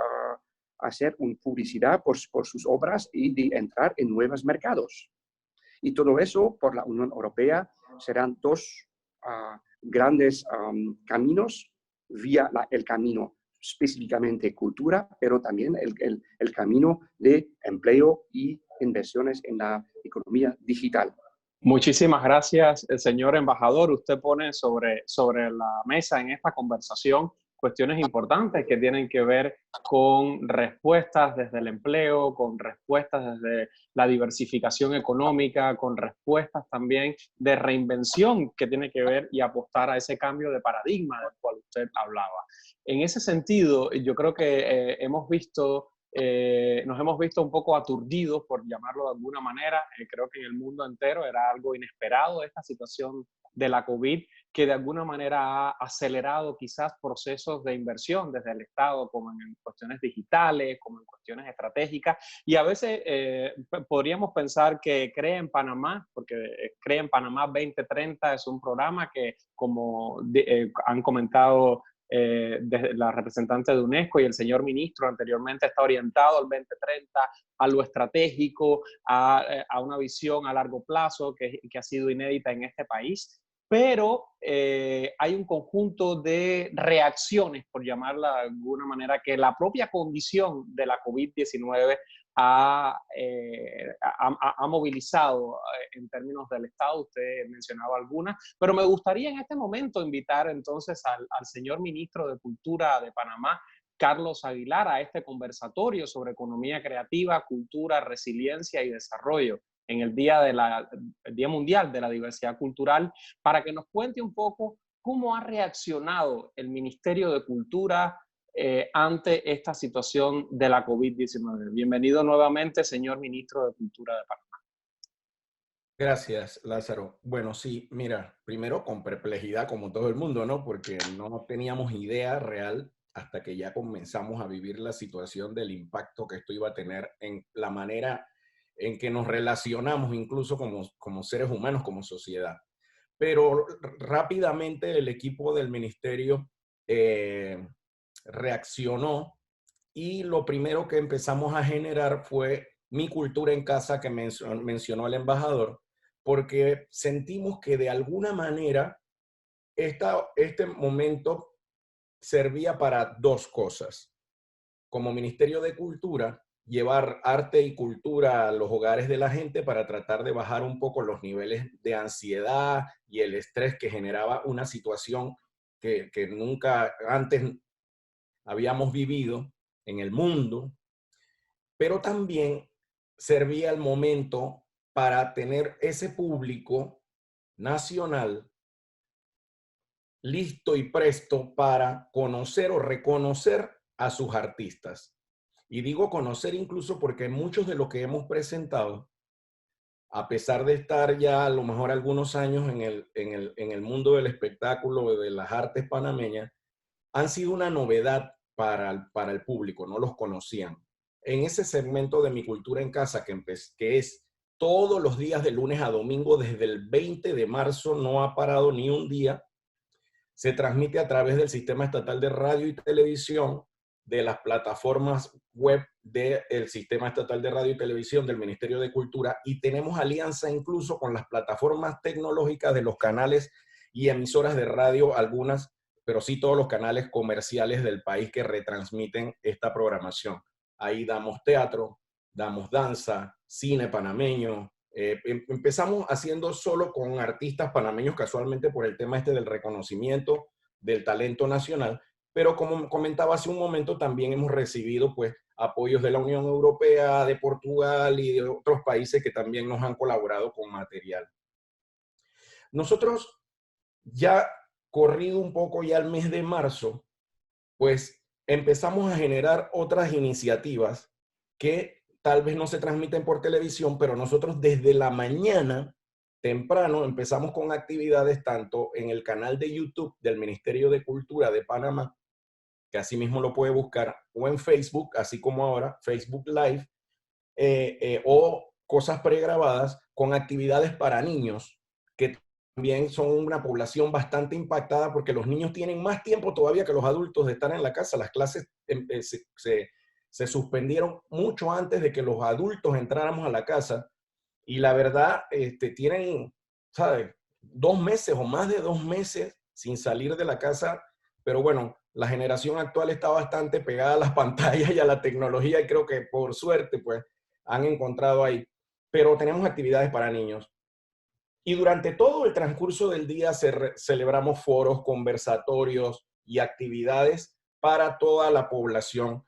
hacer una publicidad por sus obras y de entrar en nuevos mercados. Y todo eso por la Unión Europea serán dos grandes caminos, vía el camino específicamente cultura, pero también el camino de empleo y inversiones en la economía digital. Muchísimas gracias, señor embajador. Usted pone sobre la mesa en esta conversación cuestiones importantes que tienen que ver con respuestas desde el empleo, con respuestas desde la diversificación económica, con respuestas también de reinvención que tiene que ver y apostar a ese cambio de paradigma del cual usted hablaba. En ese sentido, yo creo que nos hemos visto un poco aturdidos, por llamarlo de alguna manera. Creo que en el mundo entero era algo inesperado esta situación de la COVID, que de alguna manera ha acelerado quizás procesos de inversión desde el Estado, como en cuestiones digitales, como en cuestiones estratégicas. Y a veces podríamos pensar que Crea en Panamá, porque Crea en Panamá 2030 es un programa que, como han comentado desde la representante de UNESCO y el señor ministro anteriormente, está orientado al 2030, a lo estratégico, a una visión a largo plazo que ha sido inédita en este país. Pero hay un conjunto de reacciones, por llamarla de alguna manera, que la propia condición de la COVID-19 ha movilizado en términos del Estado. Usted mencionaba algunas, pero me gustaría en este momento invitar entonces al señor ministro de Cultura de Panamá, Carlos Aguilar, a este conversatorio sobre economía creativa, cultura, resiliencia y desarrollo en el Día Mundial de la Diversidad Cultural, para que nos cuente un poco cómo ha reaccionado el Ministerio de Cultura ante esta situación de la COVID-19. Bienvenido nuevamente, señor Ministro de Cultura de Panamá. Gracias, Lázaro. Bueno, sí, mira, primero con perplejidad como todo el mundo, ¿no? Porque no teníamos idea real hasta que ya comenzamos a vivir la situación del impacto que esto iba a tener en la manera en que nos relacionamos incluso como seres humanos, como sociedad. Pero rápidamente el equipo del ministerio reaccionó y lo primero que empezamos a generar fue Mi Cultura en Casa, que mencionó el embajador, porque sentimos que de alguna manera este momento servía para dos cosas. Como Ministerio de Cultura, llevar arte y cultura a los hogares de la gente para tratar de bajar un poco los niveles de ansiedad y el estrés que generaba una situación que nunca antes habíamos vivido en el mundo, pero también servía el momento para tener ese público nacional listo y presto para conocer o reconocer a sus artistas. Y digo conocer incluso porque muchos de los que hemos presentado, a pesar de estar ya a lo mejor algunos años en el mundo del espectáculo, de las artes panameñas, han sido una novedad para el público, no los conocían. En ese segmento de Mi Cultura en Casa, que es todos los días de lunes a domingo, desde el 20 de marzo, no ha parado ni un día, se transmite a través del Sistema Estatal de Radio y Televisión, de las plataformas web del Sistema Estatal de Radio y Televisión del Ministerio de Cultura, y tenemos alianza incluso con las plataformas tecnológicas de los canales y emisoras de radio, algunas, pero sí todos los canales comerciales del país que retransmiten esta programación. Ahí damos teatro, damos danza, cine panameño. Empezamos haciendo solo con artistas panameños, casualmente por el tema este del reconocimiento del talento nacional, pero como comentaba hace un momento, también hemos recibido pues apoyos de la Unión Europea, de Portugal y de otros países que también nos han colaborado con material. Nosotros, ya corrido un poco ya el mes de marzo, pues empezamos a generar otras iniciativas que tal vez no se transmiten por televisión, pero nosotros desde la mañana temprano empezamos con actividades tanto en el canal de YouTube del Ministerio de Cultura de Panamá, que así mismo lo puede buscar, o en Facebook, así como ahora, Facebook Live, o cosas pregrabadas con actividades para niños, que también son una población bastante impactada porque los niños tienen más tiempo todavía que los adultos de estar en la casa. Las clases se suspendieron mucho antes de que los adultos entráramos a la casa, y la verdad tienen, ¿sabes?, 2 meses o más de 2 meses sin salir de la casa, pero bueno, la generación actual está bastante pegada a las pantallas y a la tecnología, y creo que por suerte pues han encontrado ahí. Pero tenemos actividades para niños. Y durante todo el transcurso del día celebramos foros, conversatorios y actividades para toda la población.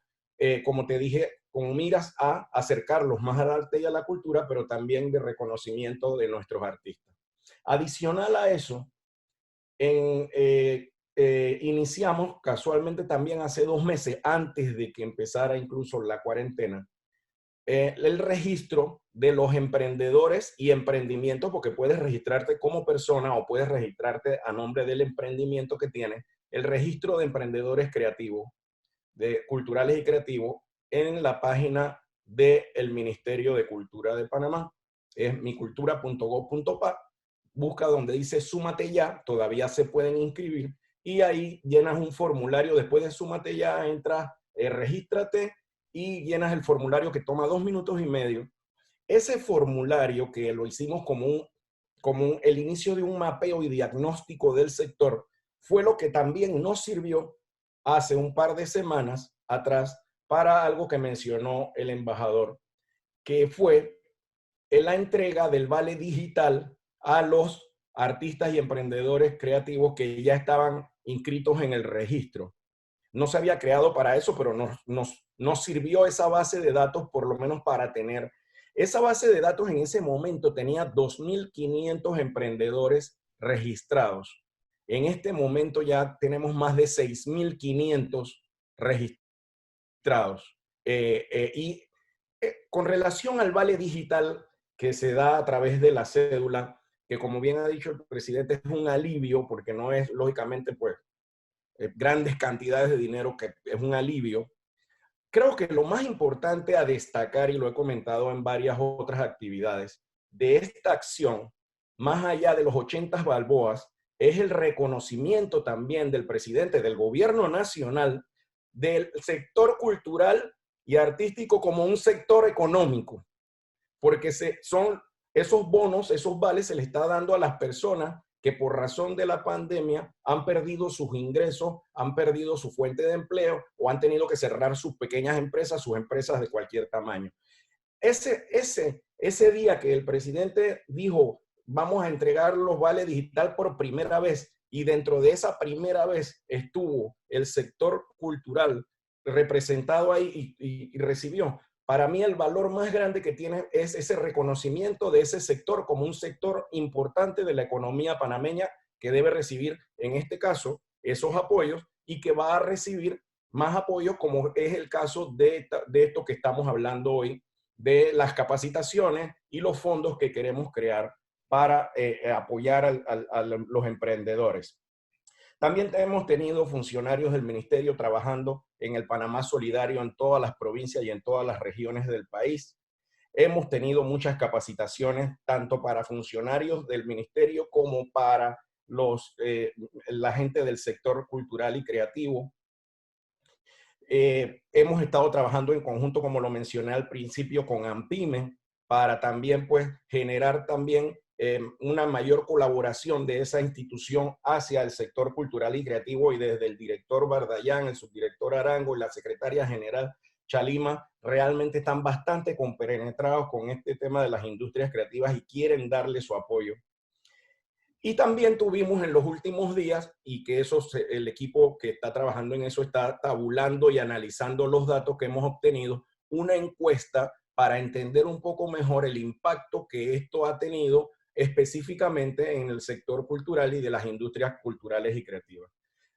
Como te dije, con miras a acercarlos más al arte y a la cultura, pero también de reconocimiento de nuestros artistas. Adicional a eso, iniciamos casualmente también hace 2 meses, antes de que empezara incluso la cuarentena, el registro de los emprendedores y emprendimientos, porque puedes registrarte como persona o puedes registrarte a nombre del emprendimiento que tienes, el registro de emprendedores creativos, culturales y creativos, en la página del Ministerio de Cultura de Panamá. Es micultura.gov.pa. Busca donde dice súmate ya, todavía se pueden inscribir, y ahí llenas un formulario. Después de súmate ya, entras, regístrate y llenas el formulario que toma 2 minutos y medio. Ese formulario, que lo hicimos como el inicio de un mapeo y diagnóstico del sector, fue lo que también nos sirvió hace un par de semanas atrás para algo que mencionó el embajador, que fue la entrega del vale digital a los artistas y emprendedores creativos que ya estaban inscritos en el registro. No se había creado para eso, pero nos sirvió esa base de datos, por lo menos para tener. Esa base de datos en ese momento tenía 2.500 emprendedores registrados. En este momento ya tenemos más de 6.500 registrados. Con relación al vale digital que se da a través de la cédula, que como bien ha dicho el presidente, es un alivio, porque no es, lógicamente, pues, grandes cantidades de dinero, que es un alivio. Creo que lo más importante a destacar, y lo he comentado en varias otras actividades, de esta acción, más allá de los 80 balboas, es el reconocimiento también del presidente, del gobierno nacional, del sector cultural y artístico como un sector económico, porque son esos bonos, esos vales se le está dando a las personas que por razón de la pandemia han perdido sus ingresos, han perdido su fuente de empleo o han tenido que cerrar sus pequeñas empresas, sus empresas de cualquier tamaño. Ese día que el presidente dijo, vamos a entregar los vales digital por primera vez, y dentro de esa primera vez estuvo el sector cultural representado ahí y recibió. Para mí el valor más grande que tiene es ese reconocimiento de ese sector como un sector importante de la economía panameña, que debe recibir, en este caso, esos apoyos, y que va a recibir más apoyos, como es el caso de esto que estamos hablando hoy, de las capacitaciones y los fondos que queremos crear para apoyar a los emprendedores. También hemos tenido funcionarios del ministerio trabajando en el Panamá Solidario en todas las provincias y en todas las regiones del país. Hemos tenido muchas capacitaciones, tanto para funcionarios del ministerio como para la gente del sector cultural y creativo. Hemos estado trabajando en conjunto, como lo mencioné al principio, con AMPIME, para también pues, generar también una mayor colaboración de esa institución hacia el sector cultural y creativo, y desde el director Bardayán, el subdirector Arango y la secretaria general Chalima realmente están bastante compenetrados con este tema de las industrias creativas y quieren darle su apoyo. Y también tuvimos en los últimos días, y que el equipo que está trabajando en eso está tabulando y analizando los datos que hemos obtenido, una encuesta para entender un poco mejor el impacto que esto ha tenido específicamente en el sector cultural y de las industrias culturales y creativas.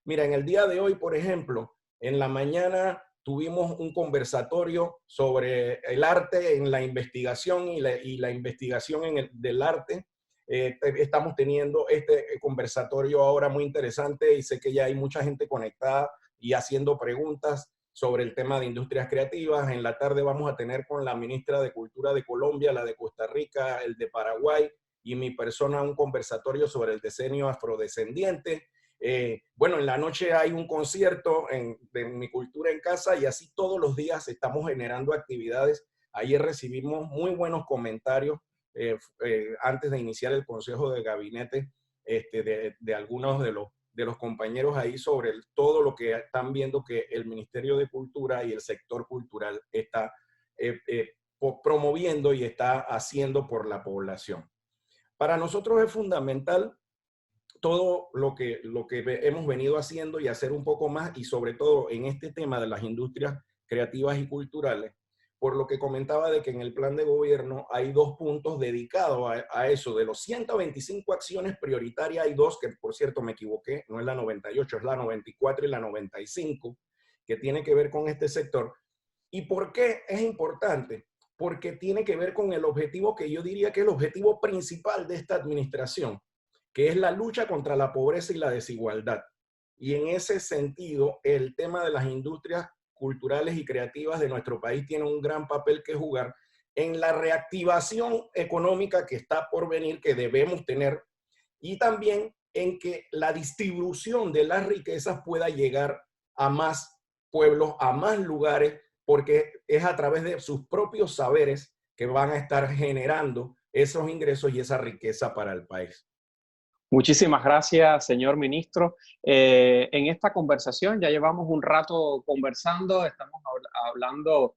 Mira, en el día de hoy, por ejemplo, en la mañana tuvimos un conversatorio sobre el arte en la investigación y la investigación del arte. Estamos teniendo este conversatorio ahora muy interesante y sé que ya hay mucha gente conectada y haciendo preguntas sobre el tema de industrias creativas. En la tarde vamos a tener con la ministra de Cultura de Colombia, la de Costa Rica, el de Paraguay y mi persona un conversatorio sobre el decenio afrodescendiente. Bueno, en la noche hay un concierto de Mi Cultura en Casa y así todos los días estamos generando actividades. Ayer recibimos muy buenos comentarios antes de iniciar el consejo de gabinete de algunos de los compañeros ahí sobre todo lo que están viendo que el Ministerio de Cultura y el sector cultural está promoviendo y está haciendo por la población. Para nosotros es fundamental todo lo que hemos venido haciendo y hacer un poco más, y sobre todo en este tema de las industrias creativas y culturales, por lo que comentaba de que en el plan de gobierno hay 2 puntos dedicados a eso. De los 125 acciones prioritarias, hay 2, que por cierto me equivoqué, no es la 98, es la 94 y la 95, que tiene que ver con este sector. ¿Y por qué es importante? Porque tiene que ver con el objetivo que yo diría que es el objetivo principal de esta administración, que es la lucha contra la pobreza y la desigualdad. Y en ese sentido, el tema de las industrias culturales y creativas de nuestro país tiene un gran papel que jugar en la reactivación económica que está por venir, que debemos tener, y también en que la distribución de las riquezas pueda llegar a más pueblos, a más lugares, porque es a través de sus propios saberes que van a estar generando esos ingresos y esa riqueza para el país. Muchísimas gracias, señor ministro. En esta conversación ya llevamos un rato conversando, estamos hablando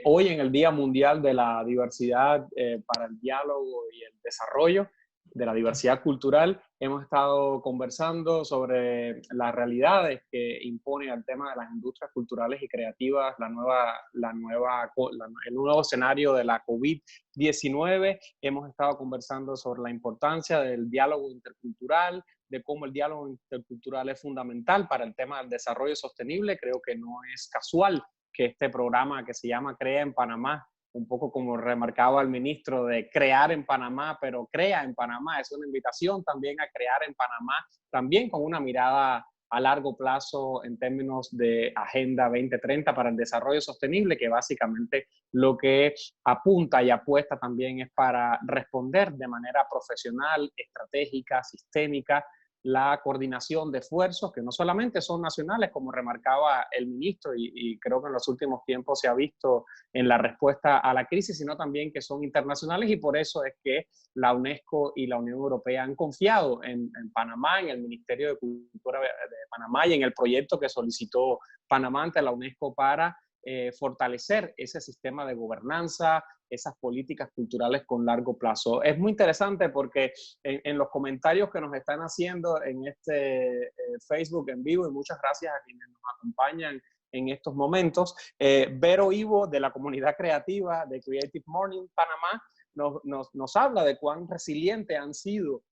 hoy en el Día Mundial de la Diversidad para el Diálogo y el Desarrollo, de la diversidad cultural. Hemos estado conversando sobre las realidades que impone al tema de las industrias culturales y creativas el nuevo escenario de la COVID-19. Hemos estado conversando sobre la importancia del diálogo intercultural, de cómo el diálogo intercultural es fundamental para el tema del desarrollo sostenible. Creo que no es casual que este programa que se llama Crea en Panamá, un poco como remarcaba el ministro, de crear en Panamá, pero crea en Panamá, es una invitación también a crear en Panamá, también con una mirada a largo plazo en términos de Agenda 2030 para el desarrollo sostenible, que básicamente lo que apunta y apuesta también es para responder de manera profesional, estratégica, sistémica, la coordinación de esfuerzos que no solamente son nacionales, como remarcaba el ministro, y creo que en los últimos tiempos se ha visto en la respuesta a la crisis, sino también que son internacionales, y por eso es que la UNESCO y la Unión Europea han confiado en Panamá, en el Ministerio de Cultura de Panamá y en el proyecto que solicitó Panamá ante la UNESCO para fortalecer ese sistema de gobernanza, esas políticas culturales con largo plazo. Es muy interesante porque en los comentarios que nos están haciendo en este Facebook en vivo, y muchas gracias a quienes nos acompañan en estos momentos, Vero Ivo de la comunidad creativa de Creative Morning Panamá nos habla de cuán resilientes han sido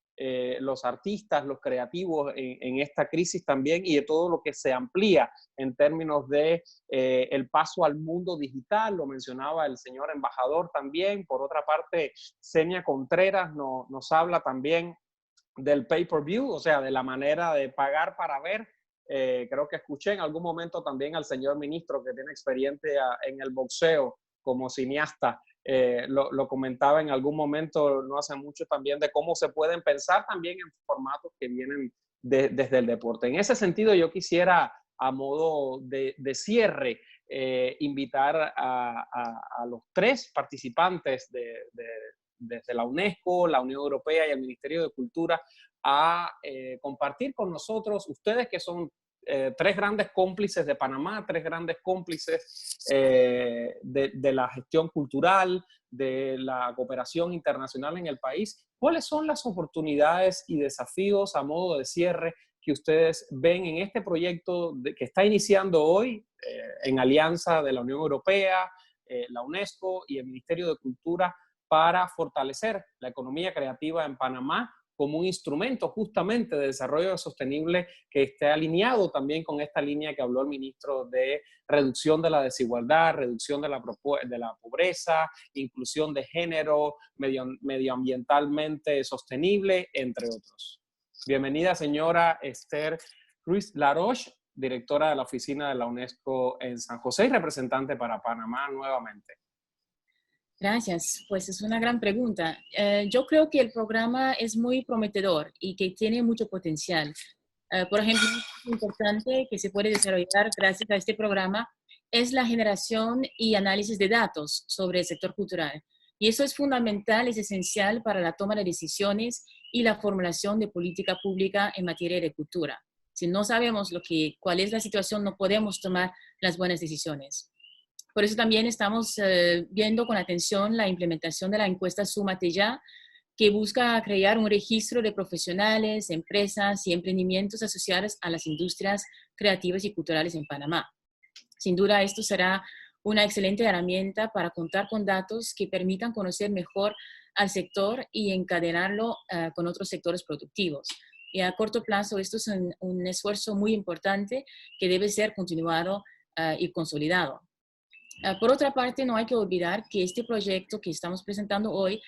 los artistas, los creativos en esta crisis también, y de todo lo que se amplía en términos de el paso al mundo digital. Lo mencionaba el señor embajador también. Por otra parte, Senia Contreras nos habla también del pay-per-view, o sea, de la manera de pagar para ver. Creo que escuché en algún momento también al señor ministro que tiene experiencia en el boxeo como cineasta, lo comentaba en algún momento no hace mucho también de cómo se pueden pensar también en formatos que vienen desde el deporte. En ese sentido yo quisiera a modo de cierre invitar a los tres participantes desde la UNESCO, la Unión Europea y el Ministerio de Cultura a compartir con nosotros, ustedes que son tres grandes cómplices de Panamá, tres grandes cómplices de la gestión cultural, de la cooperación internacional en el país. ¿Cuáles son las oportunidades y desafíos a modo de cierre que ustedes ven en este proyecto que está iniciando hoy en alianza de la Unión Europea, la UNESCO y el Ministerio de Cultura para fortalecer la economía creativa en Panamá como un instrumento justamente de desarrollo sostenible que esté alineado también con esta línea que habló el ministro de reducción de la desigualdad, reducción de la pobreza, inclusión de género, medioambientalmente sostenible, entre otros? Bienvenida, señora Esther Ruiz Laroche, directora de la oficina de la UNESCO en San José y representante para Panamá nuevamente. Gracias, pues es una gran pregunta. Yo creo que el programa es muy prometedor y que tiene mucho potencial. Por ejemplo, es importante que se puede desarrollar gracias a este programa es la generación y análisis de datos sobre el sector cultural. Y eso es fundamental, es esencial para la toma de decisiones y la formulación de política pública en materia de cultura. Si no sabemos cuál es la situación, no podemos tomar las buenas decisiones. Por eso también estamos viendo con atención la implementación de la encuesta Súmate Ya, que busca crear un registro de profesionales, empresas y emprendimientos asociados a las industrias creativas y culturales en Panamá. Sin duda, esto será una excelente herramienta para contar con datos que permitan conocer mejor al sector y encadenarlo con otros sectores productivos. Y a corto plazo, esto es un esfuerzo muy importante que debe ser continuado y consolidado. Por otra parte, no hay que olvidar que este proyecto que estamos presentando hoy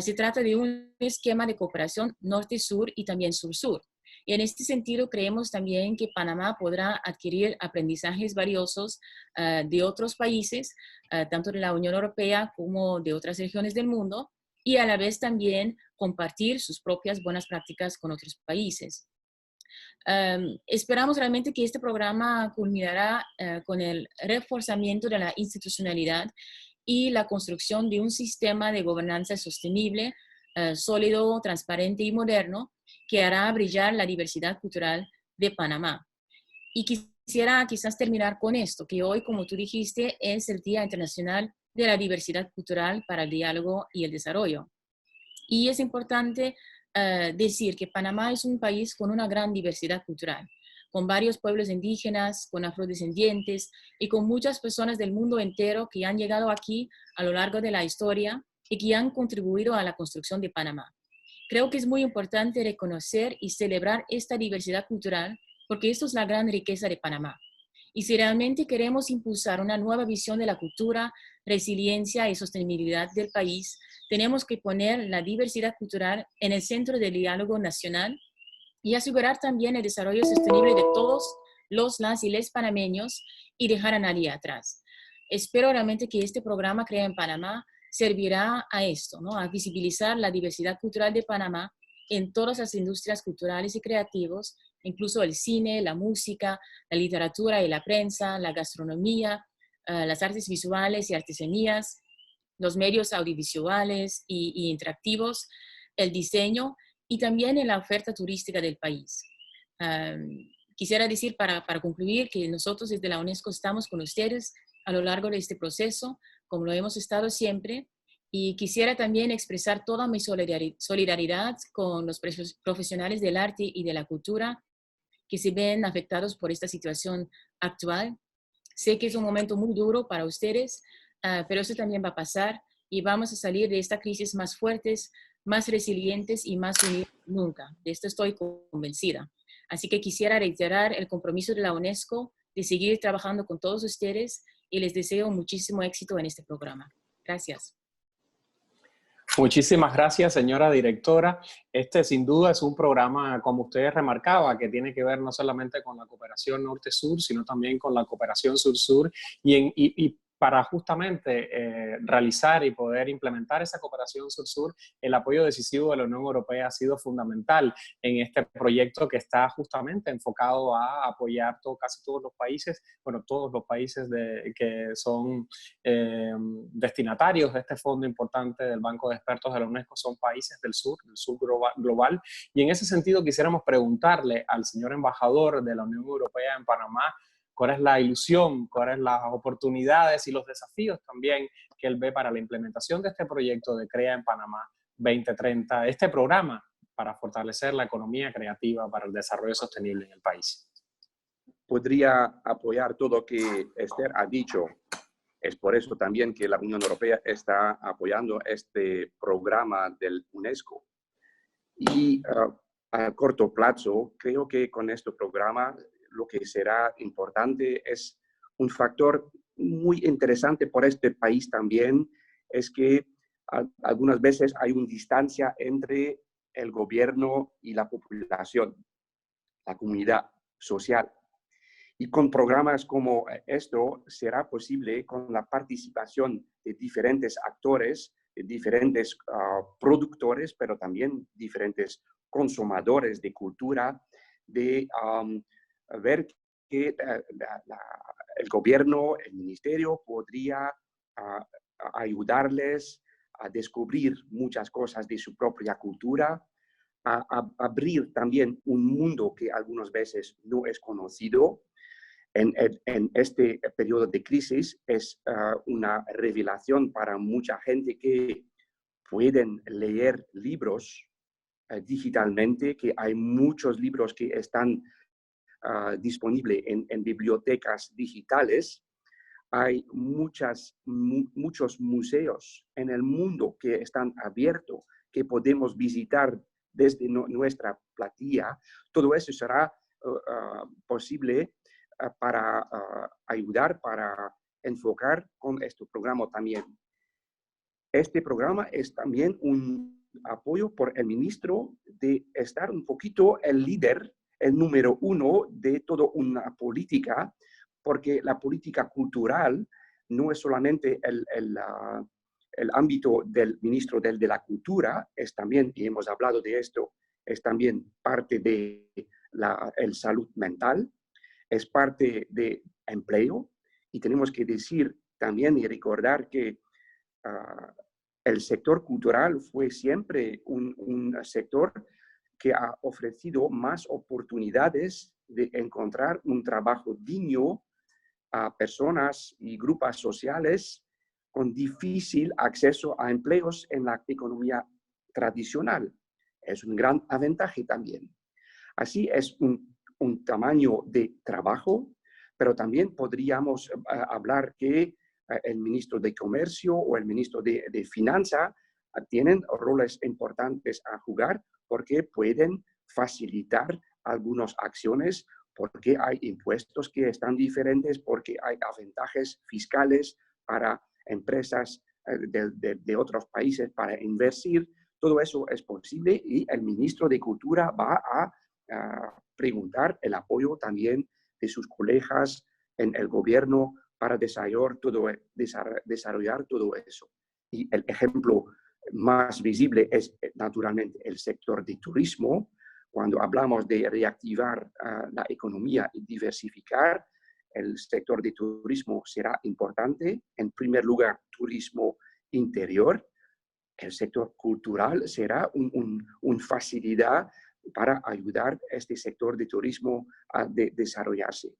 se trata de un esquema de cooperación norte-sur y también sur-sur. Y en este sentido, creemos también que Panamá podrá adquirir aprendizajes valiosos de otros países, tanto de la Unión Europea como de otras regiones del mundo, y a la vez también compartir sus propias buenas prácticas con otros países. Esperamos realmente que este programa culminará con el reforzamiento de la institucionalidad y la construcción de un sistema de gobernanza sostenible, sólido, transparente y moderno que hará brillar la diversidad cultural de Panamá. Y quisiera quizás terminar con esto, que hoy, como tú dijiste, es el Día Internacional de la Diversidad Cultural para el Diálogo y el Desarrollo. Y es importante decir que Panamá es un país con una gran diversidad cultural, con varios pueblos indígenas, con afrodescendientes y con muchas personas del mundo entero que han llegado aquí a lo largo de la historia y que han contribuido a la construcción de Panamá. Creo que es muy importante reconocer y celebrar esta diversidad cultural porque esto es la gran riqueza de Panamá. Y si realmente queremos impulsar una nueva visión de la cultura, resiliencia y sostenibilidad del país, tenemos que poner la diversidad cultural en el centro del diálogo nacional y asegurar también el desarrollo sostenible de todos las y les panameños y dejar a nadie atrás. Espero realmente que este programa Crea en Panamá servirá a esto, ¿no? A visibilizar la diversidad cultural de Panamá en todas las industrias culturales y creativas, incluso el cine, la música, la literatura y la prensa, la gastronomía, las artes visuales y artesanías, los medios audiovisuales y interactivos, el diseño y también en la oferta turística del país. Quisiera decir para concluir que nosotros desde la UNESCO estamos con ustedes a lo largo de este proceso, como lo hemos estado siempre, y quisiera también expresar toda mi solidaridad con los profesionales del arte y de la cultura que se ven afectados por esta situación actual. Sé que es un momento muy duro para ustedes, pero eso también va a pasar y vamos a salir de esta crisis más fuertes, más resilientes y más unidos que nunca. De esto estoy convencida. Así que quisiera reiterar el compromiso de la UNESCO de seguir trabajando con todos ustedes y les deseo muchísimo éxito en este programa. Gracias. Muchísimas gracias, señora directora. Este sin duda es un programa, como usted remarcaba, que tiene que ver no solamente con la cooperación norte-sur, sino también con la cooperación sur-sur y para justamente realizar y poder implementar esa cooperación sur-sur, el apoyo decisivo de la Unión Europea ha sido fundamental en este proyecto que está justamente enfocado a apoyar casi todos los países, bueno, todos los países que son destinatarios de este fondo importante del Banco de Expertos de la UNESCO son países del sur global. Y en ese sentido quisiéramos preguntarle al señor embajador de la Unión Europea en Panamá cuál es la ilusión, cuáles son las oportunidades y los desafíos también que él ve para la implementación de este proyecto de CREA en Panamá 2030, este programa para fortalecer la economía creativa para el desarrollo sostenible en el país. Podría apoyar todo lo que Esther ha dicho. Es por eso también que la Unión Europea está apoyando este programa del UNESCO. Y a corto plazo, creo que con este programa lo que será importante es un factor muy interesante por este país también, es que algunas veces hay una distancia entre el gobierno y la población, la comunidad social. Y con programas como esto será posible con la participación de diferentes actores, de diferentes productores, pero también diferentes consumadores de cultura, de ver que el gobierno, el ministerio podría ayudarles a descubrir muchas cosas de su propia cultura, a abrir también un mundo que algunas veces no es conocido. En este periodo de crisis es una revelación para mucha gente que pueden leer libros digitalmente, que hay muchos libros que están disponibles en bibliotecas digitales. Hay muchos museos en el mundo que están abiertos, que podemos visitar desde nuestra plantilla. Todo eso será posible para ayudar, para enfocar con este programa también. Este programa es también un apoyo por el ministro de estar un poquito el líder, el número uno de toda una política, porque la política cultural no es solamente el ámbito del ministro de la cultura, es también, y hemos hablado de esto, es también parte de el salud mental, es parte de empleo, y tenemos que decir también y recordar que el sector cultural fue siempre un sector que ha ofrecido más oportunidades de encontrar un trabajo digno a personas y grupos sociales con difícil acceso a empleos en la economía tradicional. Es un gran aventaje también. Así es un tamaño de trabajo, pero también podríamos hablar que el ministro de Comercio o el ministro de Finanzas tienen roles importantes a jugar porque pueden facilitar algunas acciones, porque hay impuestos que están diferentes, porque hay aventajes fiscales para empresas de otros países para invertir. Todo eso es posible y el ministro de Cultura va a preguntar el apoyo también de sus colegas en el gobierno para desarrollar todo eso. Y el ejemplo más visible es naturalmente el sector de turismo. Cuando hablamos de reactivar la economía y diversificar, el sector de turismo será importante. En primer lugar, turismo interior. El sector cultural será una facilidad para ayudar a este sector de turismo a desarrollarse.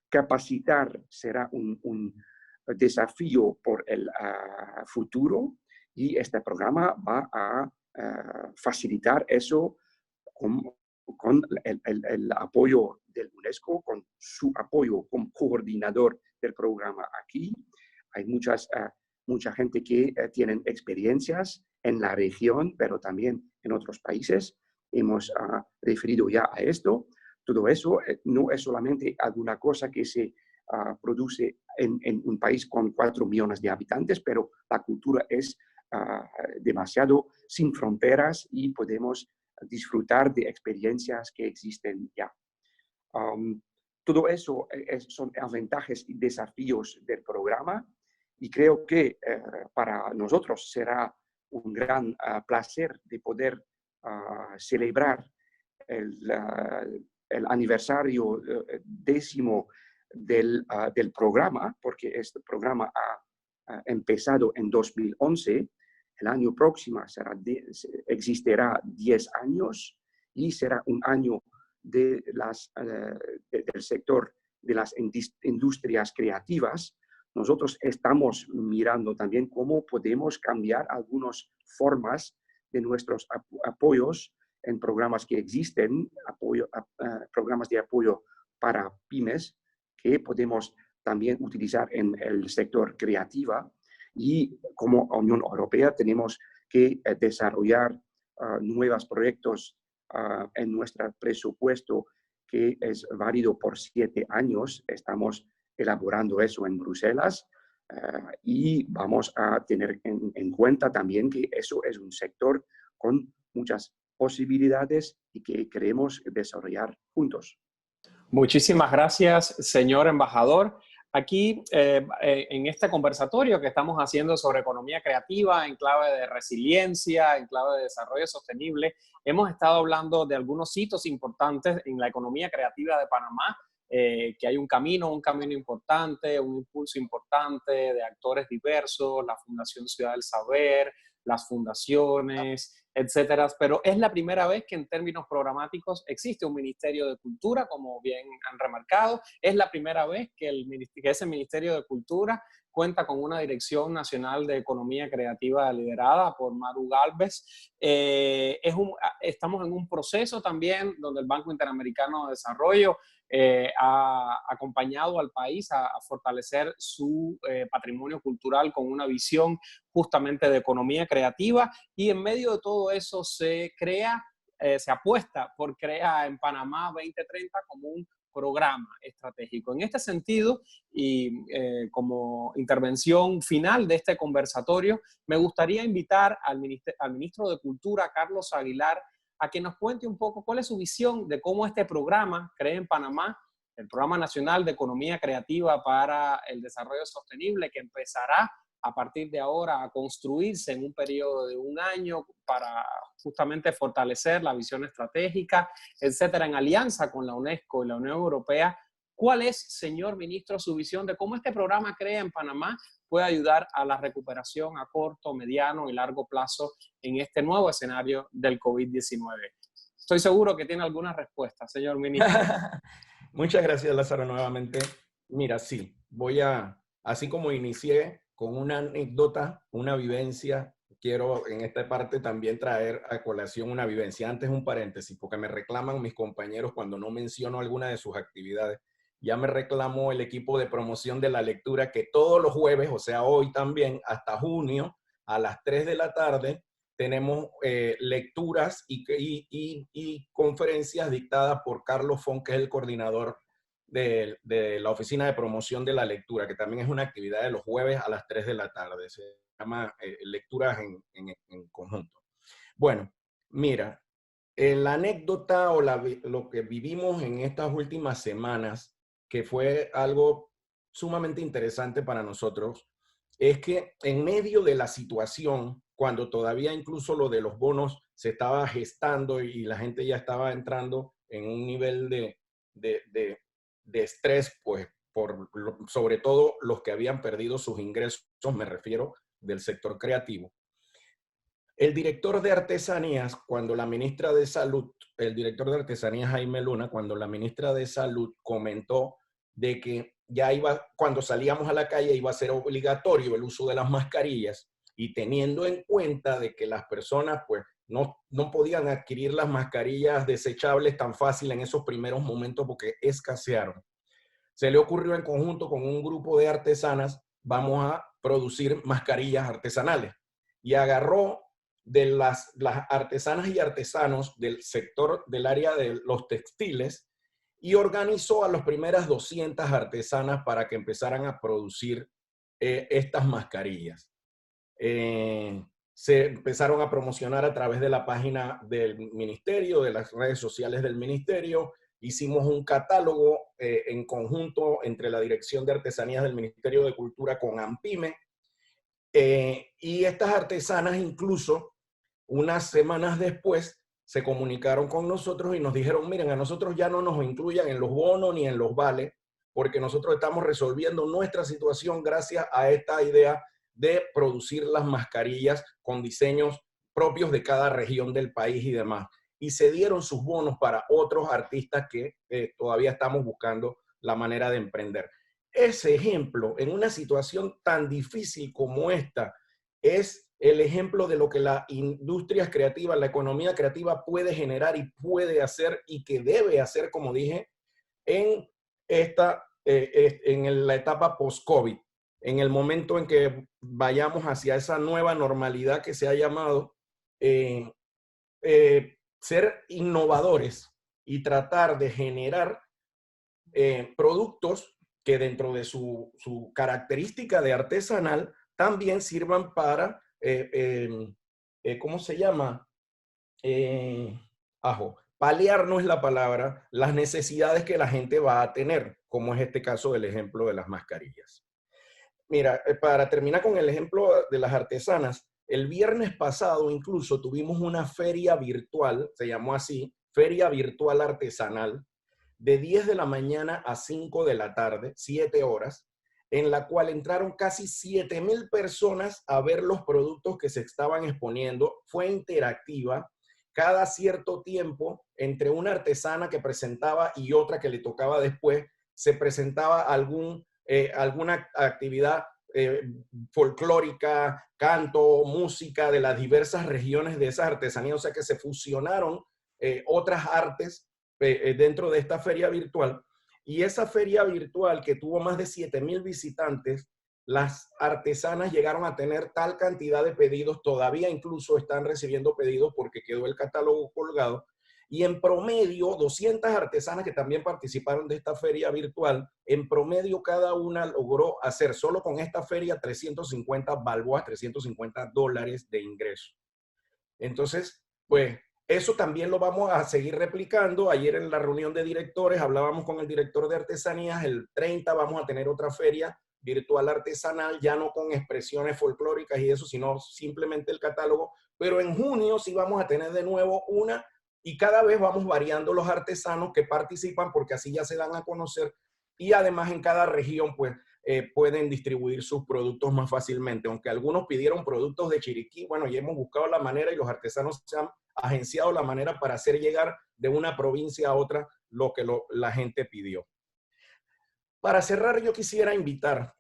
Capacitar será un desafío por el futuro y este programa va a facilitar eso con el apoyo del UNESCO, con su apoyo como coordinador del programa aquí. Hay mucha gente que tienen experiencias en la región, pero también en otros países. Hemos referido ya a esto. Todo eso no es solamente alguna cosa que se produce en un país con 4 millones de habitantes, pero la cultura es demasiado sin fronteras y podemos disfrutar de experiencias que existen ya. Todo eso son ventajas y desafíos del programa y creo que para nosotros será un gran placer de poder celebrar el aniversario 10º del programa, porque este programa ha empezado en 2011. El año próximo existirá 10 años y será un año del sector de las industrias creativas. Nosotros estamos mirando también cómo podemos cambiar algunas formas de nuestros apoyos en programas que existen, programas de apoyo para pymes, que podemos también utilizar en el sector creativo. Y como Unión Europea tenemos que desarrollar nuevos proyectos en nuestro presupuesto, que es válido por 7 años. Estamos elaborando eso en Bruselas y vamos a tener en cuenta también que eso es un sector con muchas posibilidades y que queremos desarrollar juntos. Muchísimas gracias, señor embajador. Aquí, en este conversatorio que estamos haciendo sobre economía creativa en clave de resiliencia, en clave de desarrollo sostenible, hemos estado hablando de algunos hitos importantes en la economía creativa de Panamá, que hay un camino importante, un impulso importante de actores diversos, la Fundación Ciudad del Saber, las fundaciones, etcétera. Pero es la primera vez que en términos programáticos existe un Ministerio de Cultura, como bien han remarcado. Es la primera vez que ese Ministerio de Cultura cuenta con una Dirección Nacional de Economía Creativa liderada por Maru Gálvez. Estamos en un proceso también donde el Banco Interamericano de Desarrollo ha acompañado al país a fortalecer su patrimonio cultural con una visión justamente de economía creativa, y en medio de todo eso se apuesta por crear en Panamá 2030 como un programa estratégico. En este sentido, y como intervención final de este conversatorio, me gustaría invitar al ministro de Cultura, Carlos Aguilar, a que nos cuente un poco cuál es su visión de cómo este programa, CREE en Panamá, el Programa Nacional de Economía Creativa para el Desarrollo Sostenible, que empezará a partir de ahora a construirse en un periodo de 1 año para justamente fortalecer la visión estratégica, etcétera, en alianza con la UNESCO y la Unión Europea. ¿Cuál es, señor ministro, su visión de cómo este programa CREE en Panamá puede ayudar a la recuperación a corto, mediano y largo plazo en este nuevo escenario del COVID-19? Estoy seguro que tiene alguna respuesta, señor ministro. Muchas gracias, Lázaro, nuevamente. Mira, sí, así como inicié con una anécdota, una vivencia, quiero en esta parte también traer a colación una vivencia. Antes un paréntesis, porque me reclaman mis compañeros cuando no menciono alguna de sus actividades. Ya me reclamó el equipo de promoción de la lectura que todos los jueves, o sea, hoy también, hasta junio, a las 3 de la tarde, tenemos lecturas y conferencias dictadas por Carlos Font, que es el coordinador de la Oficina de Promoción de la Lectura, que también es una actividad de los jueves a las 3 de la tarde. Se llama Lecturas en Conjunto. Bueno, mira, la anécdota o lo que vivimos en estas últimas semanas, que fue algo sumamente interesante para nosotros, es que en medio de la situación, cuando todavía incluso lo de los bonos se estaba gestando y la gente ya estaba entrando en un nivel de estrés, pues sobre todo los que habían perdido sus ingresos, me refiero del sector creativo. El director de Artesanías, cuando la ministra de Salud, el director de Artesanías Jaime Luna, cuando la ministra de Salud comentó de que ya cuando salíamos a la calle iba a ser obligatorio el uso de las mascarillas, y teniendo en cuenta de que las personas pues no podían adquirir las mascarillas desechables tan fácil en esos primeros momentos porque escasearon, se le ocurrió en conjunto con un grupo de artesanas, vamos a producir mascarillas artesanales, y agarró de las artesanas y artesanos del sector del área de los textiles y organizó a las primeras 200 artesanas para que empezaran a producir estas mascarillas. se empezaron a promocionar a través de la página del ministerio, de las redes sociales del ministerio. Hicimos un catálogo en conjunto entre la Dirección de Artesanías del Ministerio de Cultura con AMPIME. Y estas artesanas incluso unas semanas después se comunicaron con nosotros y nos dijeron, miren, a nosotros ya no nos incluyan en los bonos ni en los vales, porque nosotros estamos resolviendo nuestra situación gracias a esta idea de producir las mascarillas con diseños propios de cada región del país y demás. Y se dieron sus bonos para otros artistas que todavía estamos buscando la manera de emprender. Ese ejemplo, en una situación tan difícil como esta, es el ejemplo de lo que la industria creativa, la economía creativa puede generar y puede hacer y que debe hacer, como dije, en la etapa post-COVID, en el momento en que vayamos hacia esa nueva normalidad que se ha llamado, ser innovadores y tratar de generar productos que dentro de su característica de artesanal también sirvan para, ¿cómo se llama? Paliar no es la palabra, las necesidades que la gente va a tener, como es este caso del ejemplo de las mascarillas. Mira, para terminar con el ejemplo de las artesanas, el viernes pasado incluso tuvimos una feria virtual, se llamó así, Feria Virtual Artesanal, de 10 de la mañana a 5 de la tarde, 7 horas, en la cual entraron casi 7,000 personas a ver los productos que se estaban exponiendo. Fue interactiva. Cada cierto tiempo, entre una artesana que presentaba y otra que le tocaba después, se presentaba alguna actividad folclórica, canto, música de las diversas regiones de esas artesanías, o sea que se fusionaron otras artes dentro de esta feria virtual. Y esa feria virtual que tuvo más de 7,000 visitantes, las artesanas llegaron a tener tal cantidad de pedidos, todavía incluso están recibiendo pedidos porque quedó el catálogo colgado, y en promedio 200 artesanas que también participaron de esta feria virtual, en promedio cada una logró hacer solo con esta feria 350 balboas, $350 de ingreso. Entonces, pues eso también lo vamos a seguir replicando. Ayer en la reunión de directores hablábamos con el director de artesanías. El 30 vamos a tener otra feria virtual artesanal, ya no con expresiones folclóricas y eso, sino simplemente el catálogo. Pero en junio sí vamos a tener de nuevo una, y cada vez vamos variando los artesanos que participan porque así ya se dan a conocer, y además en cada región pues pueden distribuir sus productos más fácilmente. Aunque algunos pidieron productos de Chiriquí, bueno, ya hemos buscado la manera y los artesanos se han agenciado la manera para hacer llegar de una provincia a otra lo que la gente pidió. Para cerrar, yo quisiera invitar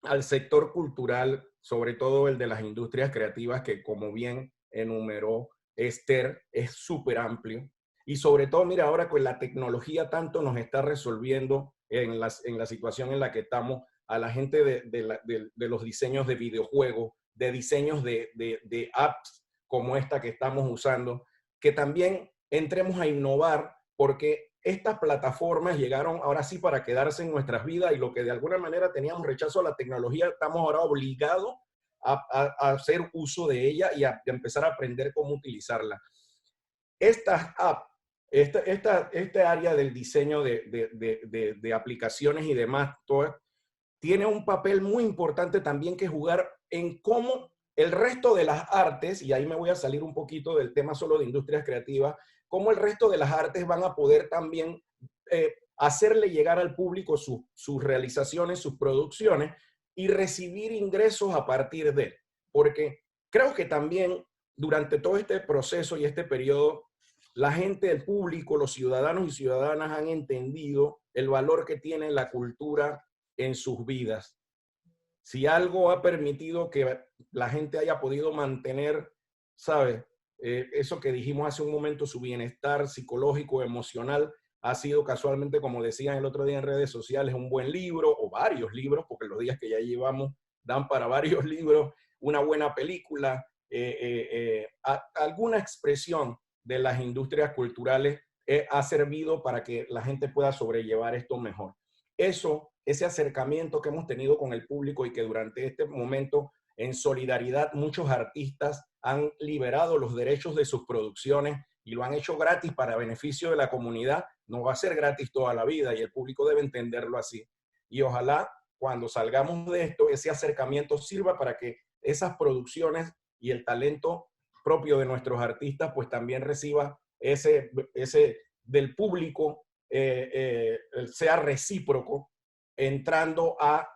al sector cultural, sobre todo el de las industrias creativas, que como bien enumeró Esther, es súper amplio. Y sobre todo, mira, ahora con la tecnología tanto nos está resolviendo en la situación en la que estamos, a la gente de los diseños de videojuegos, de diseños de apps como esta que estamos usando, que también entremos a innovar, porque estas plataformas llegaron ahora sí para quedarse en nuestras vidas, y lo que de alguna manera teníamos rechazo a la tecnología, estamos ahora obligados a hacer uso de ella y a empezar a aprender cómo utilizarla. Estas apps, este área del diseño de aplicaciones y demás, tiene un papel muy importante también que jugar en cómo el resto de las artes, y ahí me voy a salir un poquito del tema solo de industrias creativas, cómo el resto de las artes van a poder también hacerle llegar al público sus realizaciones, sus producciones, y recibir ingresos a partir de. Porque creo que también durante todo este proceso y este periodo, la gente, el público, los ciudadanos y ciudadanas han entendido el valor que tiene la cultura en sus vidas. Si algo ha permitido que la gente haya podido mantener, ¿sabes? Eso que dijimos hace un momento, su bienestar psicológico, emocional, ha sido casualmente, como decían el otro día en redes sociales, un buen libro o varios libros, porque los días que ya llevamos dan para varios libros, una buena película, alguna expresión de las industrias culturales ha servido para que la gente pueda sobrellevar esto mejor. Ese acercamiento que hemos tenido con el público y que durante este momento en solidaridad, muchos artistas han liberado los derechos de sus producciones y lo han hecho gratis para beneficio de la comunidad. No va a ser gratis toda la vida y el público debe entenderlo así. Y ojalá cuando salgamos de esto, ese acercamiento sirva para que esas producciones y el talento propio de nuestros artistas pues también reciba ese del público, sea recíproco, entrando a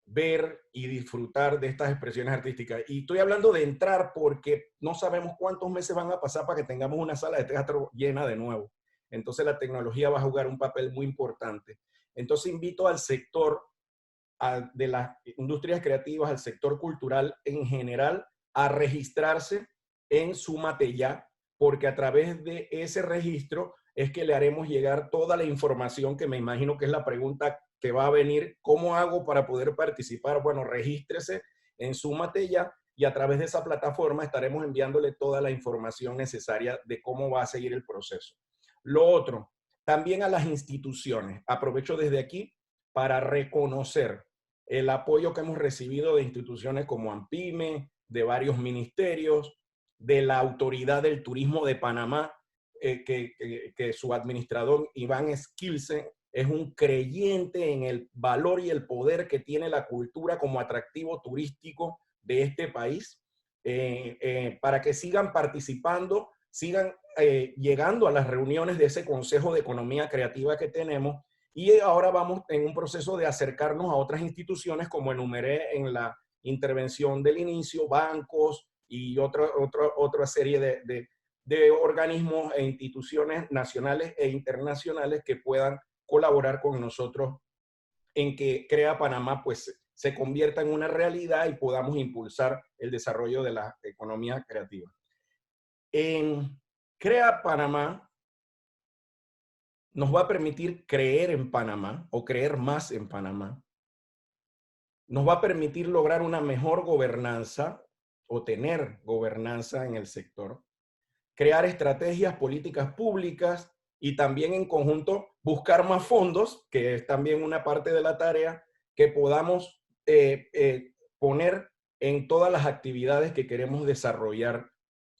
ver y disfrutar de estas expresiones artísticas. Y estoy hablando de entrar porque no sabemos cuántos meses van a pasar para que tengamos una sala de teatro llena de nuevo. Entonces la tecnología va a jugar un papel muy importante. Entonces invito al sector de las industrias creativas, al sector cultural en general, a registrarse en Súmate Ya, porque a través de ese registro es que le haremos llegar toda la información que me imagino que es la pregunta que va a venir. ¿Cómo hago para poder participar? Bueno, regístrese en Súmate Ya y a través de esa plataforma estaremos enviándole toda la información necesaria de cómo va a seguir el proceso. Lo otro, también a las instituciones. Aprovecho desde aquí para reconocer el apoyo que hemos recibido de instituciones como AMPIME, de varios ministerios, de la Autoridad del Turismo de Panamá, que su administrador Iván Skilsen es un creyente en el valor y el poder que tiene la cultura como atractivo turístico de este país, para que sigan participando, sigan llegando a las reuniones de ese Consejo de Economía Creativa que tenemos. Y ahora vamos en un proceso de acercarnos a otras instituciones, como enumeré en la intervención del inicio, bancos y otra serie de organismos e instituciones nacionales e internacionales que puedan colaborar con nosotros en que Crea Panamá pues se convierta en una realidad y podamos impulsar el desarrollo de la economía creativa. En Crea Panamá nos va a permitir creer en Panamá o creer más en Panamá. Nos va a permitir lograr una mejor gobernanza o tener gobernanza en el sector, crear estrategias políticas públicas y también en conjunto buscar más fondos, que es también una parte de la tarea, que podamos poner en todas las actividades que queremos desarrollar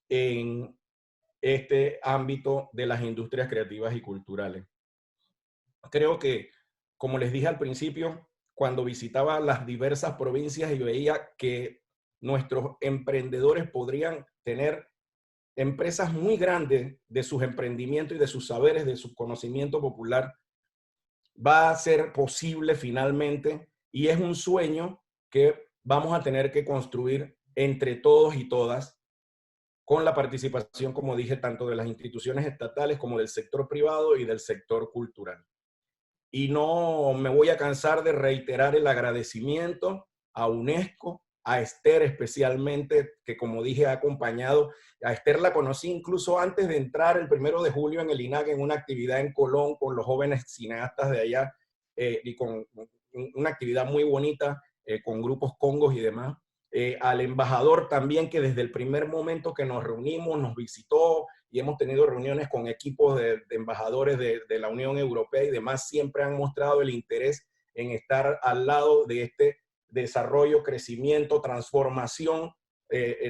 en este ámbito de las industrias creativas y culturales. Creo que, como les dije al principio, cuando visitaba las diversas provincias y veía que nuestros emprendedores podrían tener empresas muy grandes de sus emprendimientos y de sus saberes, de su conocimiento popular, va a ser posible finalmente y es un sueño que vamos a tener que construir entre todos y todas con la participación, como dije, tanto de las instituciones estatales como del sector privado y del sector cultural. Y no me voy a cansar de reiterar el agradecimiento a UNESCO, a Esther especialmente, que como dije ha acompañado. A Esther la conocí incluso antes de entrar el 1 de julio en el INAC en una actividad en Colón con los jóvenes cineastas de allá y con una actividad muy bonita con grupos congos y demás. Al embajador también, que desde el primer momento que nos reunimos nos visitó y hemos tenido reuniones con equipos de embajadores de la Unión Europea y demás, siempre han mostrado el interés en estar al lado de este desarrollo, crecimiento, transformación,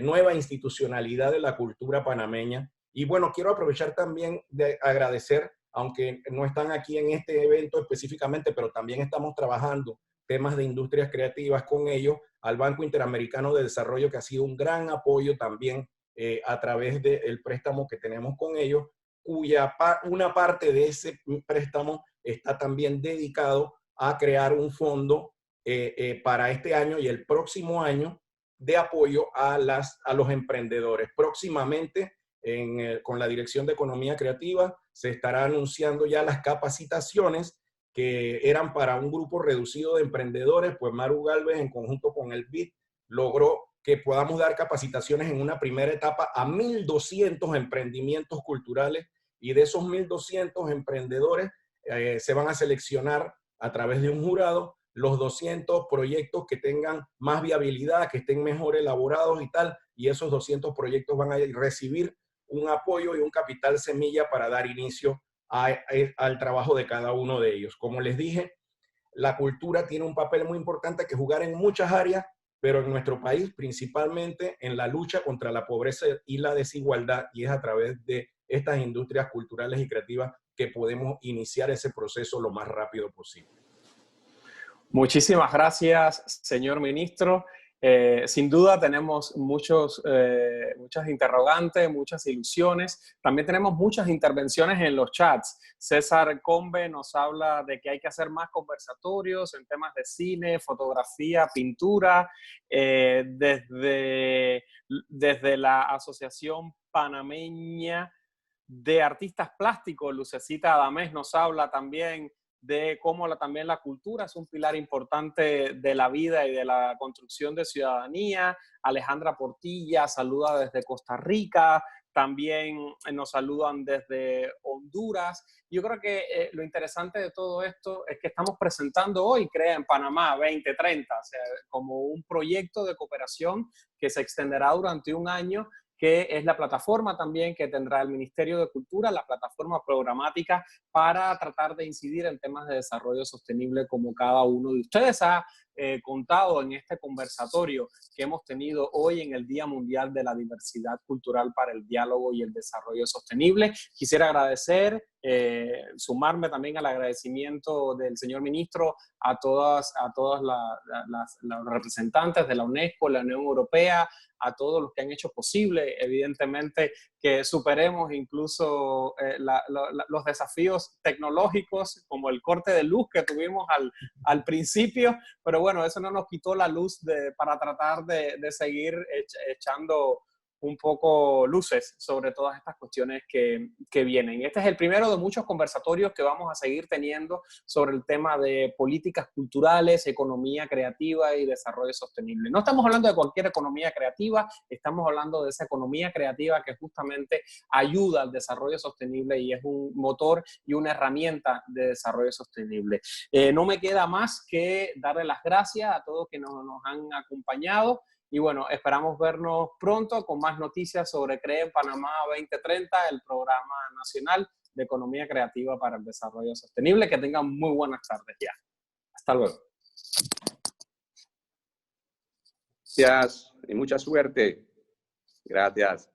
nueva institucionalidad de la cultura panameña. Y bueno, quiero aprovechar también de agradecer, aunque no están aquí en este evento específicamente, pero también estamos trabajando temas de industrias creativas con ellos, al Banco Interamericano de Desarrollo, que ha sido un gran apoyo también a través del préstamo que tenemos con ellos, cuya una parte de ese préstamo está también dedicado a crear un fondo para este año y el próximo año de apoyo a los emprendedores. Próximamente, con la Dirección de Economía Creativa, se estará anunciando ya las capacitaciones que eran para un grupo reducido de emprendedores. Pues Maru Galvez, en conjunto con el BID, logró que podamos dar capacitaciones en una primera etapa a 1.200 emprendimientos culturales, y de esos 1.200 emprendedores se van a seleccionar a través de un jurado los 200 proyectos que tengan más viabilidad, que estén mejor elaborados y tal, y esos 200 proyectos van a recibir un apoyo y un capital semilla para dar inicio al trabajo de cada uno de ellos. Como les dije, la cultura tiene un papel muy importante que jugar en muchas áreas, pero en nuestro país principalmente en la lucha contra la pobreza y la desigualdad, y es a través de estas industrias culturales y creativas que podemos iniciar ese proceso lo más rápido posible. Muchísimas gracias, señor ministro. Sin duda tenemos muchas interrogantes, muchas ilusiones. También tenemos muchas intervenciones en los chats. César Combe nos habla de que hay que hacer más conversatorios en temas de cine, fotografía, pintura. Desde la Asociación Panameña de Artistas Plásticos, Lucecita Adamés nos habla también de cómo también la cultura es un pilar importante de la vida y de la construcción de ciudadanía. Alejandra Portilla saluda desde Costa Rica, también nos saludan desde Honduras. Yo creo que lo interesante de todo esto es que estamos presentando hoy Crea en Panamá 2030, o sea, como un proyecto de cooperación que se extenderá durante un año, que es la plataforma también que tendrá el Ministerio de Cultura, la plataforma programática para tratar de incidir en temas de desarrollo sostenible como cada uno de ustedes ha contado en este conversatorio que hemos tenido hoy en el Día Mundial de la Diversidad Cultural para el Diálogo y el Desarrollo Sostenible. Quisiera agradecer, sumarme también al agradecimiento del señor ministro a todas las representantes de la UNESCO, la Unión Europea, a todos los que han hecho posible, evidentemente, que superemos incluso los desafíos tecnológicos, como el corte de luz que tuvimos al principio, pero bueno, eso no nos quitó la luz para tratar de seguir echando un poco luces sobre todas estas cuestiones que vienen. Este es el primero de muchos conversatorios que vamos a seguir teniendo sobre el tema de políticas culturales, economía creativa y desarrollo sostenible. No estamos hablando de cualquier economía creativa, estamos hablando de esa economía creativa que justamente ayuda al desarrollo sostenible y es un motor y una herramienta de desarrollo sostenible. No me queda más que darle las gracias a todos que nos han acompañado. Y bueno, esperamos vernos pronto con más noticias sobre Crea en Panamá 2030, el Programa Nacional de Economía Creativa para el Desarrollo Sostenible. Que tengan muy buenas tardes ya. Hasta luego. Gracias y mucha suerte. Gracias.